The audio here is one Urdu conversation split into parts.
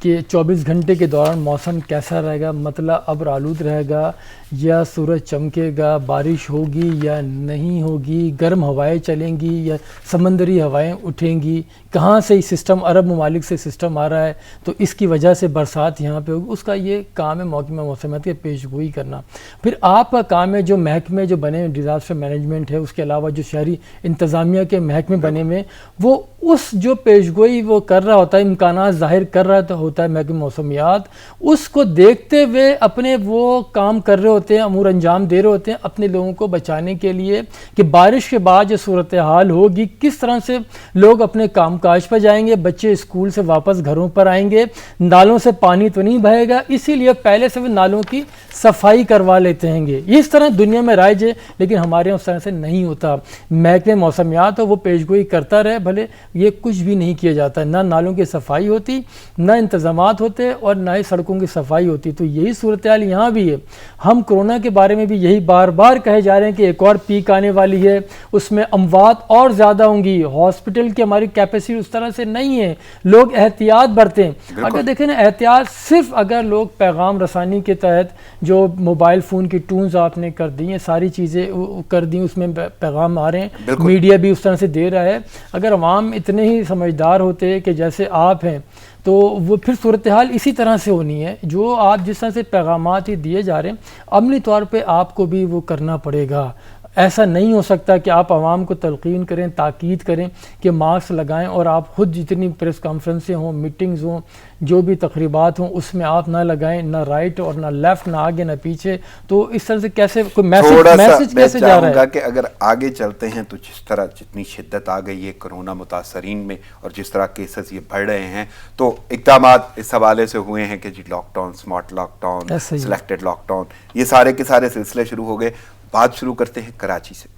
کہ 24 گھنٹے کے دوران موسم کیسا رہے گا، مطلب ابر آلود رہے گا یا سورج چمکے گا، بارش ہوگی یا نہیں ہوگی، گرم ہوائیں چلیں گی یا سمندری ہوائیں اٹھیں گی، کہاں سے سسٹم، عرب ممالک سے سسٹم آ رہا ہے تو اس کی وجہ سے برسات یہاں پہ ہوگی، اس کا یہ کام ہے محکمہ موسمیات کے پیش گوئی کرنا۔ پھر آپ کا کام ہے جو محکمے جو بنے ڈیزاسٹر مینجمنٹ ہے، اس کے علاوہ جو شہری انتظامیہ کے محکمے بنے ہوئے وہ اس جو پیش گوئی وہ کر رہا ہوتا ہے، امکانات ظاہر کر رہا ہوتا ہے محکمہ موسمیات، اس کو دیکھتے ہوئے اپنے وہ کام کر رہے ہوتے ہیں، امور انجام دے رہے ہوتے ہیں اپنے لوگوں کو بچانے کے لیے کہ بارش کے بعد جو صورتحال ہوگی کس طرح سے لوگ اپنے کام کاج پہ جائیں گے، بچے اسکول سے واپس گھروں پر آئیں گے، نالوں سے پانی تو نہیں بہے گا، اسی لیے پہلے سے وہ نالوں کی صفائی کروا لیتے ہیں گے۔ اس طرح دنیا میں رائج ہے، لیکن ہمارے یہاں اس طرح سے نہیں ہوتا۔ محکمہ موسمیات وہ پیش گوئی کرتا رہے، بھلے یہ کچھ بھی نہیں کیا جاتا، نہ نالوں کی صفائی ہوتی، نہ انتظامات ہوتے اور نہ ہی سڑکوں کی صفائی ہوتی۔ تو یہی صورتحال یہاں بھی ہے۔ ہم کرونا کے بارے میں بھی یہی بار بار کہے جا رہے ہیں کہ ایک اور پیک آنے والی ہے، اس میں اموات اور زیادہ ہوں گی، ہاسپٹل کی ہماری کیپیسٹی اس طرح سے نہیں ہے، لوگ احتیاط برتیں۔ اگر دیکھیں نا احتیاط صرف اگر لوگ پیغام رسانی کے تحت جو موبائل فون کی ٹونز آپ نے کر دی ہیں، ساری چیزیں کر دی، اس میں پیغام آ رہے ہیں، میڈیا بھی اس طرح سے دے رہا ہے، اگر عوام اتنے ہی سمجھدار ہوتے کہ جیسے آپ ہیں تو وہ پھر صورتحال اسی طرح سے ہونی ہے۔ جو آپ جس طرح سے پیغامات ہی دیے جا رہے ہیں عملی طور پہ آپ کو بھی وہ کرنا پڑے گا۔ ایسا نہیں ہو سکتا کہ آپ عوام کو تلقین کریں، تاکید کریں کہ ماسک لگائیں اور آپ خود جتنی پریس کانفرنسیں ہوں، میٹنگز ہوں، جو بھی تقریبات ہوں اس میں آپ نہ لگائیں، نہ رائٹ اور نہ لیفٹ، نہ آگے نہ پیچھے۔ تو اس طرح سے کیسے کوئی میسج کیسے جا رہا ہے؟ کہ اگر آگے چلتے ہیں تو جس طرح جتنی شدت آ گئی ہے کرونا متاثرین میں اور جس طرح کیسز یہ بڑھ رہے ہیں تو اقدامات اس حوالے سے ہوئے ہیں کہ جی lockdown, smart lockdown, selected lockdown, یہ سارے کے سارے سلسلے شروع ہو گئے۔ بات شروع کرتے ہیں کراچی سے۔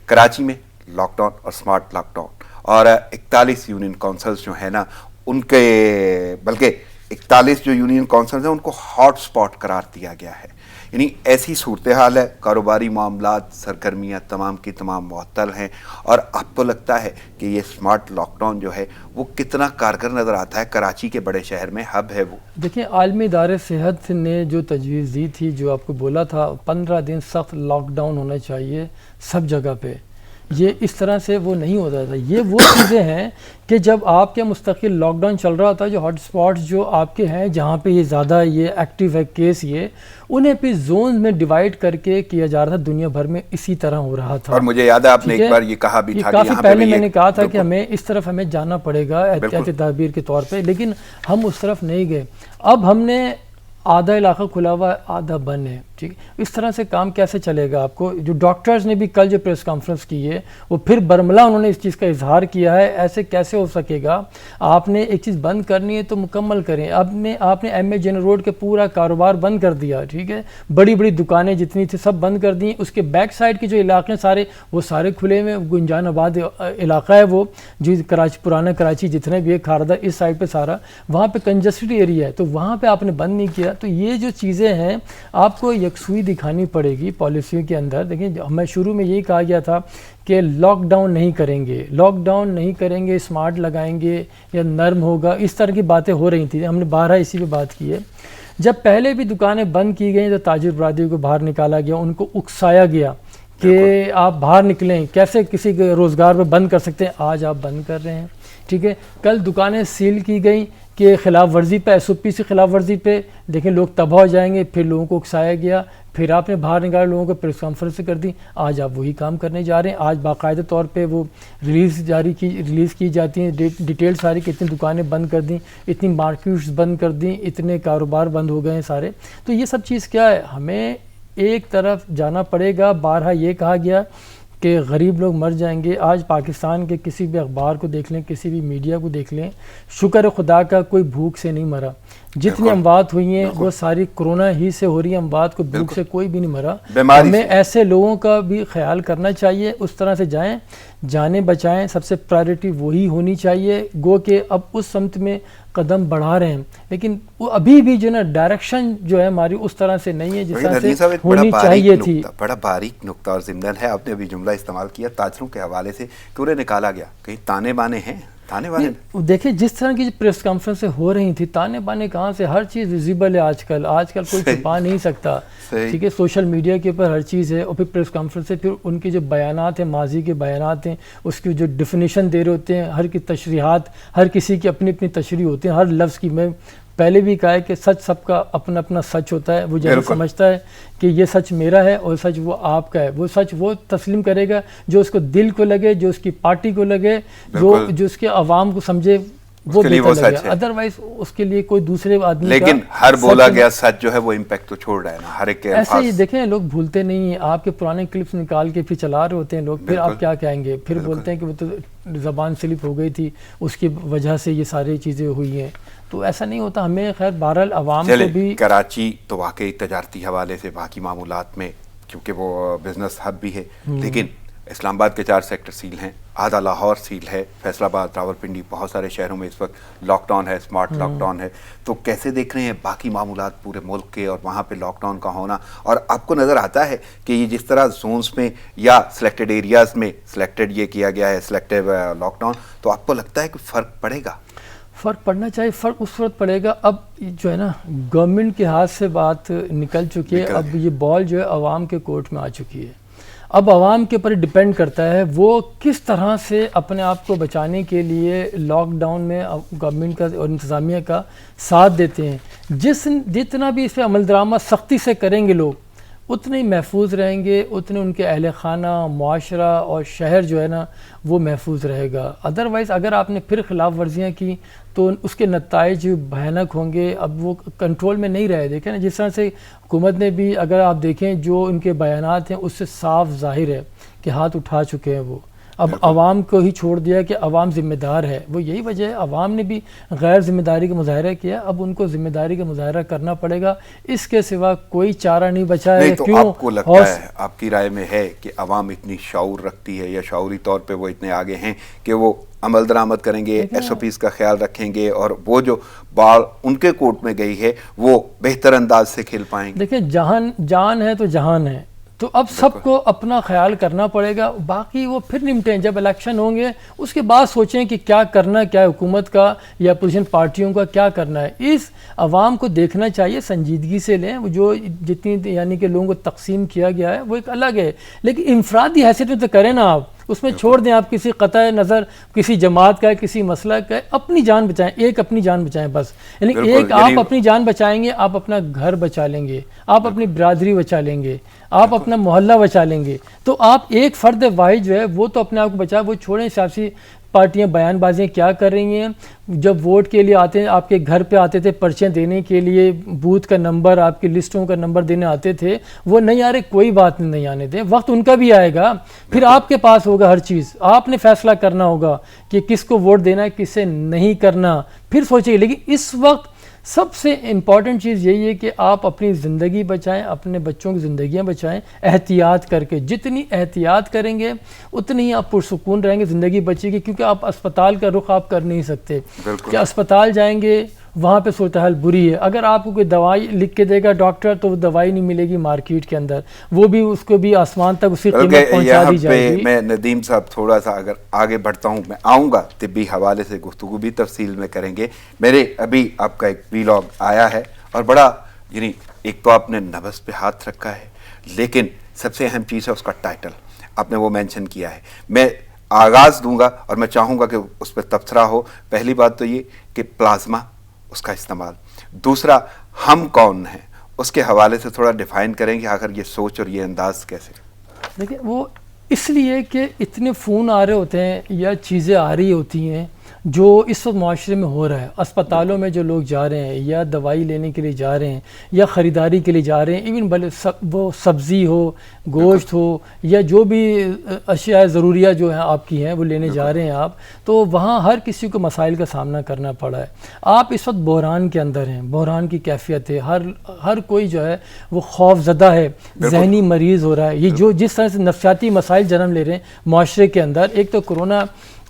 کراچی میں لاک ڈاؤن اور اسمارٹ لاک ڈاؤن اور 41 یونین کونسلز جو ہیں نا ان کے، بلکہ 41 جو یونین کونسلز ہیں ان کو ہاٹ سپاٹ قرار دیا گیا ہے، یعنی ایسی صورتحال ہے، کاروباری معاملات، سرگرمیاں تمام کی تمام معطل ہیں۔ اور آپ کو لگتا ہے کہ یہ اسمارٹ لاک ڈاؤن جو ہے وہ کتنا کارگر نظر آتا ہے؟ کراچی کے بڑے شہر میں ہب ہے وہ۔ دیکھیں عالمی ادارے صحت نے جو تجویز دی تھی، جو آپ کو بولا تھا 15 دن سخت لاک ڈاؤن ہونا چاہیے سب جگہ پہ، یہ اس طرح سے وہ نہیں ہوتا تھا۔ یہ وہ چیزیں ہیں کہ جب آپ کے مستقل لاک ڈاؤن چل رہا ہوتا ہے، جو ہاٹ سپاٹس جو آپ کے ہیں جہاں پہ یہ زیادہ یہ ایکٹیو ہے کیس، یہ انہیں پہ زونز میں ڈیوائیڈ کر کے کیا جا رہا تھا، دنیا بھر میں اسی طرح ہو رہا تھا۔ اور مجھے یاد ہے آپ نے ایک بار یہ کہا بھی تھا کہ کافی پہلے میں نے کہا تھا کہ ہمیں اس طرف ہمیں جانا پڑے گا احتیاطی تدابیر کے طور پہ، لیکن ہم اس طرف نہیں گئے۔ اب ہم نے آدھا علاقہ کھلا ہوا ہے، آدھا بند ہے، ٹھیک، اس طرح سے کام کیسے چلے گا؟ آپ کو جو ڈاکٹرز نے بھی کل جو پریس کانفرنس کی ہے وہ پھر برملا انہوں نے اس چیز کا اظہار کیا ہے، ایسے کیسے ہو سکے گا؟ آپ نے ایک چیز بند کرنی ہے تو مکمل کریں۔ آپ نے ایم اے جن روڈ کے پورا کاروبار بند کر دیا، ٹھیک ہے، بڑی بڑی دکانیں جتنی تھی سب بند کر دی، اس کے بیک سائڈ کے جو علاقے سارے وہ سارے کھلے ہوئے، گنجان آباد علاقہ ہے وہ جو کراچی، پرانا کراچی جتنے بھی ہے، کھاردہ اس سائڈ پہ سارا، وہاں پہ کنجسٹڈ ایریا ہے تو وہاں پہ آپ نے بند نہیں کیا۔ تو یہ جو چیزیں ہیں آپ کو یکسوئی دکھانی پڑے گی پالیسیوں کے اندر۔ دیکھیں ہمیں شروع میں یہی کہا گیا تھا کہ لاک ڈاؤن نہیں کریں گے، لاک ڈاؤن نہیں کریں گے، اسمارٹ لگائیں گے یا نرم ہوگا، اس طرح کی باتیں ہو رہی تھیں، ہم نے بارہا اسی پہ بات کی ہے۔ جب پہلے بھی دکانیں بند کی گئیں تو تاجر برادری کو باہر نکالا گیا، ان کو اکسایا گیا کہ آپ باہر نکلیں، کیسے کسی کے روزگار پہ بند کر سکتے ہیں، آج آپ بند کر رہے ہیں، ٹھیک ہے۔ کل دکانیں سیل کی گئیں کہ خلاف ورزی پہ، ایس او پی سے خلاف ورزی پہ، لیکن لوگ تباہ ہو جائیں گے، پھر لوگوں کو اکسایا گیا، پھر آپ نے باہر نکالا، لوگوں کو پریس کانفرنس کر دی، آج آپ وہی کام کرنے جا رہے ہیں۔ آج باقاعدہ طور پہ وہ ریلیز کی جاتی ہیں ڈیٹیل ساری کہ اتنی دکانیں بند کر دیں، اتنی مارکیٹس بند کر دیں، اتنے کاروبار بند ہو گئے ہیں سارے۔ تو یہ سب چیز کیا ہے؟ ہمیں ایک طرف جانا پڑے گا۔ بارہا یہ کہا گیا کہ غریب لوگ مر جائیں گے۔ آج پاکستان کے کسی بھی اخبار کو دیکھ لیں، کسی بھی میڈیا کو دیکھ لیں، شکر خدا کا کوئی بھوک سے نہیں مرا۔ جتنی اموات ہوئی ہیں وہ ساری کرونا ہی سے ہو رہی ہیں اموات، کو بھوک سے کوئی بھی نہیں مرا۔ ہمیں ایسے لوگوں کا بھی خیال کرنا چاہیے، اس طرح سے جائیں، جانیں بچائیں، سب سے پرائرٹی وہی ہونی چاہیے۔ گو کہ اب اس سمت میں قدم بڑھا رہے ہیں، لیکن وہ ابھی بھی جو نا ڈائریکشن جو ہے ہماری اس طرح سے نہیں ہے جس طرح سے ہونی چاہیے تھی۔ بڑا باریک نقطہ اور ضمن ہے، آپ نے ابھی جملہ استعمال کیا تاجروں کے حوالے سے کہ انہیں نکالا گیا، کہیں تانے بانے ہیں تانے بانے دیکھیں جس طرح کی پریس کانفرنسیں ہو رہی تھیں، تانے بانے کہاں سے، ہر چیز ویزیبل ہے آج کل کوئی چھپا نہیں سکتا، ٹھیک ہے، سوشل میڈیا کے اوپر ہر چیز ہے، اور پھر پریس کانفرنس سے پھر ان کے جو بیانات ہیں، ماضی کے بیانات ہیں، اس کی جو ڈیفینیشن دے رہے ہوتے ہیں، ہر کی تشریحات، ہر کسی کی اپنی اپنی تشریح ہوتی ہیں ہر لفظ کی. میں پہلے بھی کہا ہے کہ سچ سب کا اپنا اپنا سچ ہوتا ہے، وہ جیسے سمجھتا ہے کہ یہ سچ میرا ہے اور سچ وہ آپ کا ہے، وہ سچ وہ تسلیم کرے گا جو اس کو دل کو لگے، جو اس کی پارٹی کو لگے، جو اس کے عوام کو سمجھے، وہ بہتر لگے. ادروائز اس کے لیے کوئی دوسرے آدمی کا، لیکن ہر بولا گیا سچ جو ہے وہ امپیکٹ تو چھوڑ رہا ہے نا ہر ایک کے ایسے ہی. دیکھیں لوگ بھولتے نہیں ہیں، آپ کے پرانے کلپس نکال کے پھر چلا رہے ہوتے ہیں لوگ، پھر آپ کیا کہیں گے، پھر بولتے ہیں کہ وہ تو زبان سلپ ہو گئی تھی، اس کی وجہ سے یہ ساری چیزیں ہوئی ہیں. تو ایسا نہیں ہوتا. ہمیں خیر بہرحال عوام کو بھی، کراچی تو واقعی تجارتی حوالے سے باقی معمولات میں کیونکہ وہ بزنس ہب بھی ہے، لیکن اسلام آباد کے 4 سیکٹر سیل ہیں، آدھا لاہور سیل ہے، فیصل آباد، راولپنڈی، بہت سارے شہروں میں اس وقت لاک ڈاؤن ہے، اسمارٹ لاک ڈاؤن ہے. تو کیسے دیکھ رہے ہیں باقی معمولات پورے ملک کے اور وہاں پہ لاک ڈاؤن کا ہونا؟ اور آپ کو نظر آتا ہے کہ یہ جس طرح زونز میں یا سلیکٹڈ ایریاز میں سلیکٹڈ یہ کیا گیا ہے سلیکٹیو لاک ڈاؤن، تو آپ کو لگتا ہے کہ فرق پڑے گا؟ فرق پڑنا چاہیے. فرق اس وقت پڑے گا اب جو ہے نا گورنمنٹ کے ہاتھ سے بات نکل چکی ہے، اب یہ بال جو ہے عوام کے کورٹ میں آ چکی ہے. اب عوام کے اوپر ڈیپینڈ کرتا ہے وہ کس طرح سے اپنے آپ کو بچانے کے لیے لاک ڈاؤن میں گورنمنٹ کا اور انتظامیہ کا ساتھ دیتے ہیں. جتنا بھی اس پہ عمل درآمد سختی سے کریں گے لوگ، اتنے ہی محفوظ رہیں گے، اتنے ان کے اہل خانہ، معاشرہ اور شہر جو ہے نا وہ محفوظ رہے گا. ادروائز اگر آپ نے پھر خلاف ورزیاں کی تو اس کے نتائج بھیانک ہوں گے. اب وہ کنٹرول میں نہیں رہے. دیکھیں نا جس طرح سے حکومت نے بھی، اگر آپ دیکھیں جو ان کے بیانات ہیں اس سے صاف ظاہر ہے کہ ہاتھ اٹھا چکے ہیں وہ. اب عوام کو ہی چھوڑ دیا کہ عوام ذمہ دار ہے. وہ یہی وجہ ہے عوام نے بھی غیر ذمہ داری کا مظاہرہ کیا، اب ان کو ذمہ داری کا مظاہرہ کرنا پڑے گا. اس کے سوا کوئی چارہ نہیں بچا ہے. تو آپ کو لگتا ہے، آپ کی رائے میں ہے کہ عوام اتنی شعور رکھتی ہے یا شعوری طور پہ وہ اتنے آگے ہیں کہ وہ عمل درآمد کریں گے، ایس او پیز کا خیال رکھیں گے، اور وہ جو بال ان کے کورٹ میں گئی ہے وہ بہتر انداز سے کھیل پائیں گے؟ دیکھیں جان ہے تو جہان ہے، تو اب سب کو اپنا خیال کرنا پڑے گا. باقی وہ پھر نمٹیں، جب الیکشن ہوں گے اس کے بعد سوچیں کہ کیا کرنا، کیا حکومت کا یا اپوزیشن پارٹیوں کا کیا کرنا ہے. اس عوام کو دیکھنا چاہیے، سنجیدگی سے لیں. وہ جو جتنی یعنی کہ لوگوں کو تقسیم کیا گیا ہے وہ ایک الگ ہے، لیکن انفرادی حیثیت میں تو کریں نا آپ، اس میں چھوڑ دیں. آپ کسی قطع نظر کسی جماعت کا ہے، کسی مسئلہ کا ہے، اپنی جان بچائیں. ایک اپنی جان بچائیں بس. یعنی ایک آپ اپنی جان بچائیں گے، آپ اپنا گھر بچا لیں گے، آپ اپنی برادری بچا لیں گے، آپ اپنا محلہ بچا لیں گے. تو آپ ایک فرد واحد جو ہے وہ تو اپنے آپ کو بچائے. وہ چھوڑیں سیاسی پارٹیاں بیان بازیاں کیا کر رہی ہیں. جب ووٹ کے لیے آتے ہیں، آپ کے گھر پہ آتے تھے پرچیں دینے کے لیے، بوتھ کا نمبر، آپ کی لسٹوں کا نمبر دینے آتے تھے، وہ نہیں آ رہے. کوئی بات نہیں آنے دیں، وقت ان کا بھی آئے گا. پھر آپ کے پاس ہوگا ہر چیز، آپ نے فیصلہ کرنا ہوگا کہ کس کو ووٹ دینا ہے، کسے نہیں کرنا. پھر سوچیے. لیکن اس وقت سب سے امپورٹنٹ چیز یہی ہے کہ آپ اپنی زندگی بچائیں، اپنے بچوں کی زندگیاں بچائیں احتیاط کر کے. جتنی احتیاط کریں گے اتنی ہی آپ پرسکون رہیں گے، زندگی بچے گی. کیونکہ آپ اسپتال کا رخ آپ کر نہیں سکتے کہ اسپتال جائیں گے وہاں پہ صورتحال بری ہے. اگر آپ کو کوئی دوائی لکھ کے دے گا ڈاکٹر تو وہ دوائی نہیں ملے گی مارکیٹ کے اندر، وہ بھی اس کو بھی آسمان تک اسی قیمت پہنچا دی جائے گی. میں ندیم صاحب تھوڑا سا اگر آگے بڑھتا ہوں، میں آؤں گا طبی حوالے سے گفتگو بھی تفصیل میں کریں گے. میرے ابھی آپ کا ایک ویلاگ آیا ہے اور بڑا یعنی ایک تو آپ نے نبض پہ ہاتھ رکھا ہے، لیکن سب سے اہم چیز ہے اس کا ٹائٹل، آپ نے وہ مینشن کیا ہے. میں آغاز دوں گا اور میں چاہوں گا کہ اس پہ تبصرہ ہو. پہلی بات تو یہ کہ پلازما، اس کا استعمال. دوسرا، ہم کون ہیں، اس کے حوالے سے تھوڑا ڈیفائن کریں کہ آخر یہ سوچ اور یہ انداز کیسے؟ دیکھیں وہ اس لیے کہ اتنے فون آ رہے ہوتے ہیں یا چیزیں آ رہی ہوتی ہیں جو اس وقت معاشرے میں ہو رہا ہے. اسپتالوں میں جو لوگ جا رہے ہیں یا دوائی لینے کے لیے جا رہے ہیں یا خریداری کے لیے جا رہے ہیں، ایون بھلے وہ سبزی ہو، گوشت ہو، یا جو بھی اشیاء ضروریہ جو ہیں آپ کی ہیں وہ لینے جا رہے ہیں آپ، تو وہاں ہر کسی کو مسائل کا سامنا کرنا پڑا ہے. آپ اس وقت بحران کے اندر ہیں، بحران کی کیفیت ہے. ہر کوئی جو ہے وہ خوف زدہ ہے، ذہنی مریض ہو رہا ہے. یہ جو جس طرح سے نفسیاتی مسائل جنم لے رہے ہیں معاشرے کے اندر، ایک تو کرونا،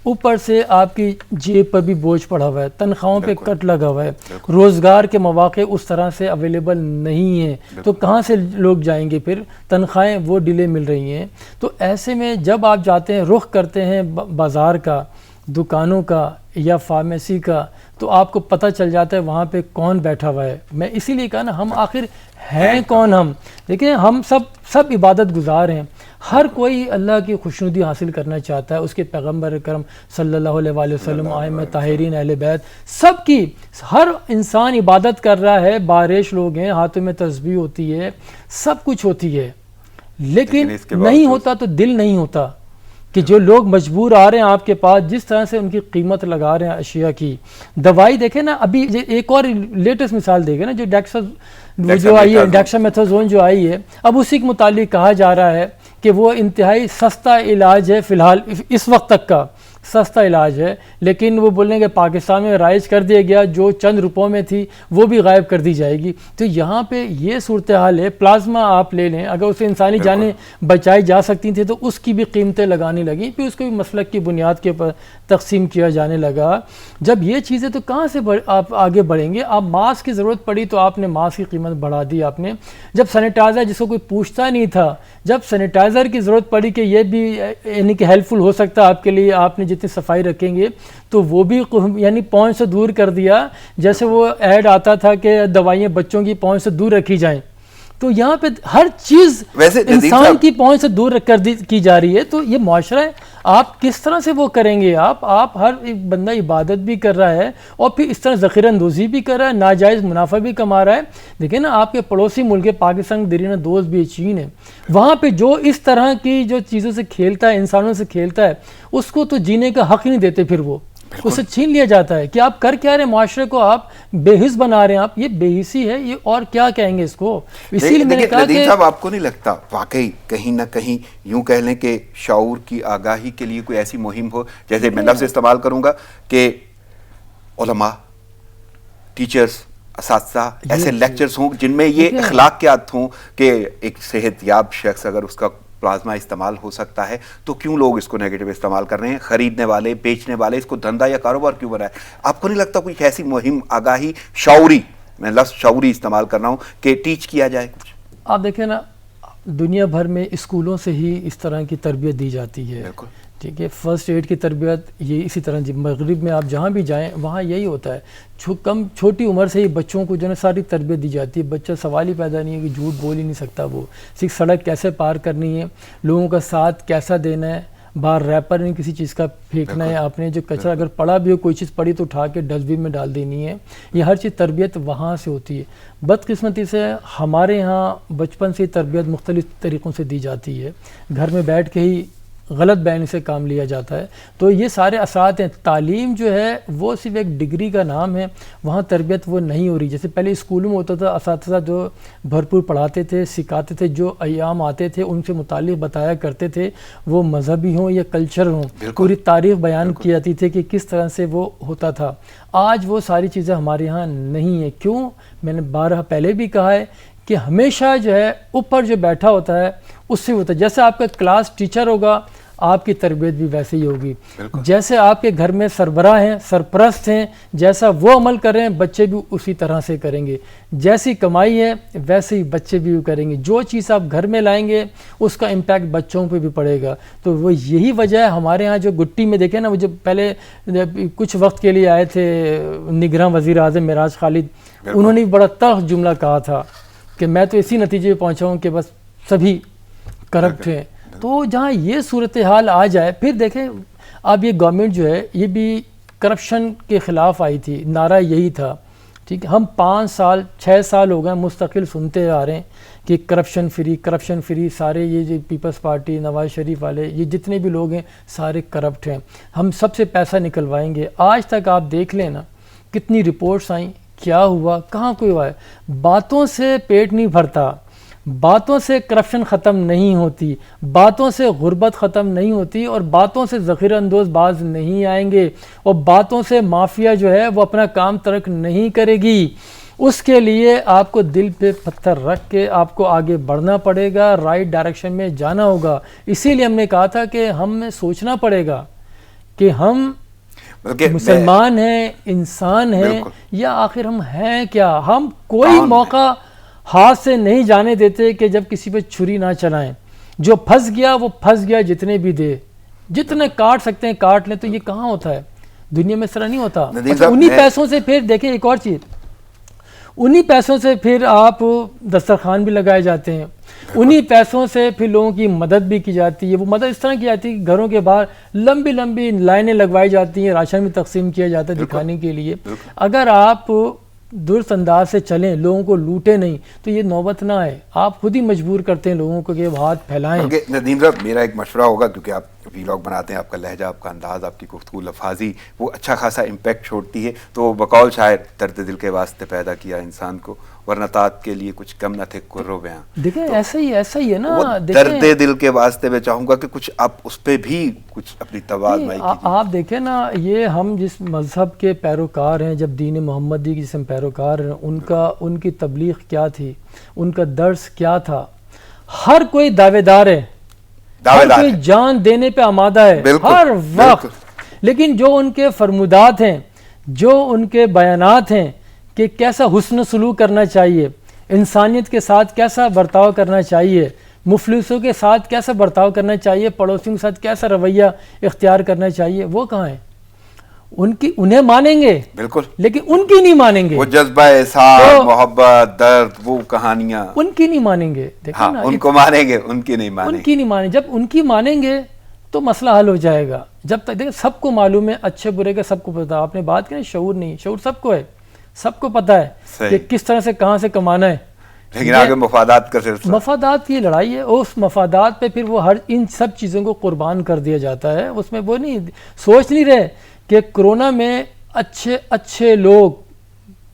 اوپر سے آپ کی جیب پر بھی بوجھ پڑا ہوا ہے، تنخواہوں پہ کٹ لگا ہوا ہے، روزگار کے مواقع اس طرح سے اویلیبل نہیں ہیں، تو کہاں سے لوگ جائیں گے؟ پھر تنخواہیں وہ ڈیلے مل رہی ہیں. تو ایسے میں جب آپ جاتے ہیں، رخ کرتے ہیں بازار کا، دکانوں کا یا فارمیسی کا، تو آپ کو پتہ چل جاتا ہے وہاں پہ کون بیٹھا ہوا ہے. میں اسی لیے کہا نا، ہم آخر ہیں کون؟ ہم دیکھیں، ہم سب عبادت گزار ہیں. ہر کوئی اللہ کی خوشنودی حاصل کرنا چاہتا ہے. اس کے پیغمبر اکرم صلی اللہ علیہ وآلہ وسلم، ائمہ طاہرین، اہل بیت، سب کی، ہر انسان عبادت کر رہا ہے. بارش لوگ ہیں، ہاتھوں میں تسبیح ہوتی ہے، سب کچھ ہوتی ہے، لیکن نہیں ہوتا تو دل نہیں ہوتا. کہ جو لوگ مجبور آ رہے ہیں آپ کے پاس، جس طرح سے ان کی قیمت لگا رہے ہیں اشیاء کی. دوائی دیکھیں نا، ابھی ایک اور لیٹسٹ مثال دیکھیں نا، جو جو آئی ہے ڈیکسامیتھازون جو آئی ہے، اب اسی کے متعلق کہا جا رہا ہے کہ وہ انتہائی سستا علاج ہے، فی الحال اس وقت تک کا سستا علاج ہے. لیکن وہ بولیں کہ پاکستان میں رائج کر دیا گیا، جو چند روپوں میں تھی وہ بھی غائب کر دی جائے گی. تو یہاں پہ یہ صورتحال ہے. پلازما آپ لے لیں، اگر اسے انسانی جانیں بچائی جا سکتی تھیں تو اس کی بھی قیمتیں لگانے لگیں، پھر اس کو بھی مسلک کی بنیاد کے اوپر تقسیم کیا جانے لگا. جب یہ چیزیں، تو کہاں سے آپ آگے بڑھیں گے؟ آپ ماسک کی ضرورت پڑی تو آپ نے ماسک کی قیمت بڑھا دی. آپ نے جب سینیٹائزر، جس کو کوئی پوچھتا نہیں تھا، جب سینیٹائزر کی ضرورت پڑی کہ یہ بھی یعنی کہ ہیلپ فل ہو سکتا ہے آپ کے لیے، آپ نے جتنی صفائی رکھیں گے، تو وہ بھی یعنی پہنچ سے دور کر دیا. جیسے وہ ایڈ آتا تھا کہ دوائیاں بچوں کی پہنچ سے دور رکھی جائیں. تو یہاں پہ ہر چیز انسان کی پہنچ سے دور کی جا رہی ہے. تو یہ معاشرہ ہے، آپ کس طرح سے وہ کریں گے؟ آپ ہر ایک بندہ عبادت بھی کر رہا ہے اور پھر اس طرح ذخیرہ اندوزی بھی کر رہا ہے، ناجائز منافع بھی کما رہا ہے. دیکھیں نا، آپ کے پڑوسی ملک پاکستان دیرینہ دوست بھی چین ہے، وہاں پہ جو اس طرح کی جو چیزوں سے کھیلتا ہے، انسانوں سے کھیلتا ہے، اس کو تو جینے کا حق نہیں دیتے. پھر وہ اسے چھین لیا جاتا ہے کہ آپ کر کیا رہے ہیں، معاشرے کو آپ بے حس بنا رہے ہیں. آپ یہ بے حسی ہے، یہ اور کیا کہیں گے اس کو؟ اسی لیے میں نے کہا کہ صاحب، آپ کو نہیں لگتا واقعی کہیں نہ کہیں یوں کہہ لیں کہ شعور کی آگاہی کے لیے کوئی ایسی مہم ہو، جیسے میں لفظ استعمال کروں گا کہ علماء، ٹیچرز، اساتذہ، ایسے لیکچرز ہوں جن میں یہ اخلاقیات ہوں کہ ایک صحت یاب شخص اگر اس کا پلازما استعمال ہو سکتا ہے تو کیوں لوگ اس کو نیگیٹو استعمال کر رہے ہیں؟ خریدنے والے، بیچنے والے اس کو دھندا یا کاروبار کیوں بنائے؟ آپ کو نہیں لگتا کوئی ایسی مہم، آگاہی، شعوری، میں لفظ شعوری استعمال کر رہا ہوں، کہ ٹیچ کیا جائے کچھ؟ آپ دیکھیں نا، دنیا بھر میں اسکولوں سے ہی اس طرح کی تربیت دی جاتی ہے. ٹھیک ہے، فرسٹ ایڈ کی تربیت یہ اسی طرح، مغرب میں آپ جہاں بھی جائیں وہاں یہی ہوتا ہے. چھوٹی عمر سے ہی بچوں کو جو ہے ساری تربیت دی جاتی ہے. بچہ سوال ہی پیدا نہیں ہے کہ جھوٹ بول ہی نہیں سکتا. وہ سڑک کیسے پار کرنی ہے، لوگوں کا ساتھ کیسا دینا ہے، باہر ریپر نہیں کسی چیز کا پھینکنا ہے. آپ نے جو کچرا اگر پڑا بھی ہو، کوئی چیز پڑی تو اٹھا کے ڈسٹ بن میں ڈال دینی ہے. یہ ہر چیز تربیت وہاں سے ہوتی ہے. بدقسمتی سے ہمارے ہاں بچپن سے تربیت مختلف طریقوں سے دی جاتی ہے. گھر میں بیٹھ کے ہی غلط بیان سے کام لیا جاتا ہے. تو یہ سارے اثرات ہیں. تعلیم جو ہے وہ صرف ایک ڈگری کا نام ہے، وہاں تربیت وہ نہیں ہو رہی. جیسے پہلے اسکولوں میں ہوتا تھا، اساتذہ جو بھرپور پڑھاتے تھے، سکھاتے تھے، جو ایام آتے تھے ان سے متعلق بتایا کرتے تھے، وہ مذہبی ہوں یا کلچر ہوں، پوری تاریخ بیان کی جاتی تھی کہ کس طرح سے وہ ہوتا تھا. آج وہ ساری چیزیں ہمارے ہاں نہیں ہیں. کیوں؟ میں نے بارہا پہلے بھی کہا ہے کہ ہمیشہ جو ہے اوپر جو بیٹھا ہوتا ہے اس سے ہوتا ہے. جیسے آپ کا کلاس ٹیچر ہوگا، آپ کی تربیت بھی ویسے ہی ہوگی. جیسے آپ کے گھر میں سربراہ ہیں، سرپرست ہیں، جیسا وہ عمل کر رہے ہیں بچے بھی اسی طرح سے کریں گے. جیسی کمائی ہے ویسے ہی بچے بھی کریں گے. جو چیز آپ گھر میں لائیں گے اس کا امپیکٹ بچوں پہ بھی پڑے گا. تو وہ یہی وجہ ہے. ہمارے ہاں جو گٹی میں دیکھیں نا، وہ جو پہلے کچھ وقت کے لیے آئے تھے نگراں وزیر اعظم معراج خالد، انہوں نے بڑا تلخ جملہ کہا تھا کہ میں تو اسی نتیجے پہ پہنچا ہوں کہ بس سبھی کرپٹ ہیں. تو جہاں یہ صورتحال آ جائے، پھر دیکھیں اب یہ گورنمنٹ جو ہے یہ بھی کرپشن کے خلاف آئی تھی. نعرہ یہی تھا. ٹھیک ہے، ہم 6 سال ہو گئے مستقل سنتے آ رہے ہیں کہ کرپشن فری. سارے یہ جو پیپلز پارٹی، نواز شریف والے، یہ جتنے بھی لوگ ہیں سارے کرپٹ ہیں، ہم سب سے پیسہ نکلوائیں گے. آج تک آپ دیکھ لیں نا کتنی رپورٹس آئیں، کیا ہوا، کہاں کوئی ہوا ہے. باتوں سے پیٹ نہیں بھرتا، باتوں سے کرپشن ختم نہیں ہوتی، باتوں سے غربت ختم نہیں ہوتی، اور باتوں سے ذخیرہ اندوز باز نہیں آئیں گے، اور باتوں سے مافیا جو ہے وہ اپنا کام ترک نہیں کرے گی. اس کے لیے آپ کو دل پہ پتھر رکھ کے آپ کو آگے بڑھنا پڑے گا، رائٹ ڈائریکشن میں جانا ہوگا. اسی لیے ہم نے کہا تھا کہ ہمیں سوچنا پڑے گا کہ ہم مسلمان ہیں، انسان ہیں، یا آخر ہم ہیں کیا. ہم کوئی موقع ہاتھ سے نہیں جانے دیتے کہ جب کسی پہ چھری نہ چلائیں. جو پھنس گیا وہ پھنس گیا، جتنے بھی دے. جتنے کاٹ سکتے ہیں کاٹ لیں. تو یہ کہاں ہوتا ہے دنیا میں؟ اس طرح نہیں ہوتا. ندیم صاحب انہی پیسوں سے پھر دیکھیں ایک اور چیز, انہی پیسوں سے پھر آپ دسترخوان بھی لگائے جاتے ہیں, انہی پیسوں سے پھر لوگوں کی مدد بھی کی جاتی ہے. وہ مدد اس طرح کی جاتی ہے کہ گھروں کے باہر لمبی لمبی لائنیں لگوائی جاتی ہیں, راشن بھی تقسیم کیا جاتا ہے دکھانے کے لیے. اگر آپ درست انداز سے چلیں, لوگوں کو لوٹے نہیں, تو یہ نوبت نہ آئے. آپ خود ہی مجبور کرتے ہیں لوگوں کو کہ وہ ہاتھ پھیلائیں. ندیم صاحب میرا ایک مشورہ ہوگا, کیونکہ آپ ویلاگ بناتے ہیں, آپ کا لہجہ, آپ کا انداز, آپ کی گفتگو لفاظی وہ اچھا خاصا امپیکٹ چھوڑتی ہے. تو بقول شاعر درد دل کے واسطے پیدا کیا انسان کو, ورنہ طاعت کے لیے کچھ کم نہ تھے کرو بیاں. دیکھیں ایسا ہی ہے نا. درد دل کے واسطے میں چاہوں گا کہ کچھ آپ اس پہ بھی کچھ اپنی توازن. آپ دیکھیں نا, یہ ہم جس مذہب کے پیروکار ہیں, جب دین محمدی کی جس ہم پیروکار ہیں, ان کی تبلیغ کیا تھی, ان کا درس کیا تھا. ہر کوئی دعوے دار ہے, ہر کوئی جان دینے پہ آمادہ ہے ہر وقت. لیکن جو ان کے فرمودات ہیں, جو ان کے بیانات ہیں کہ کیسا حسن سلوک کرنا چاہیے, انسانیت کے ساتھ کیسا برتاؤ کرنا چاہیے, مفلسوں کے ساتھ کیسا برتاؤ کرنا چاہیے, پڑوسیوں کے ساتھ کیسا رویہ اختیار کرنا چاہیے, وہ کہاں ہیں؟ انہیں مانیں گے بالکل, لیکن ان کی نہیں مانیں گے. وہ جذبہ احساس, محبت, درد, وہ کہانیاں ان کی نہیں مانیں گے. ہاں, ان کو مانیں گے, ان کی نہیں مانیں. جب ان کی مانیں گے تو مسئلہ حل ہو جائے گا. جب تک دیکھیں سب کو معلوم ہے اچھے برے کا, سب کو پتا. آپ نے بات کی نا شعور نہیں, شعور سب کو ہے, سب کو پتا ہے کہ کس طرح سے کہاں سے کمانا ہے. لیکن آگے مفادات کا سلسلہ, مفادات کی لڑائی ہے. اس مفادات پہ پھر وہ ہر ان سب چیزوں کو قربان کر دیا جاتا ہے. اس میں وہ نہیں سوچ نہیں رہے کہ کرونا میں اچھے لوگ,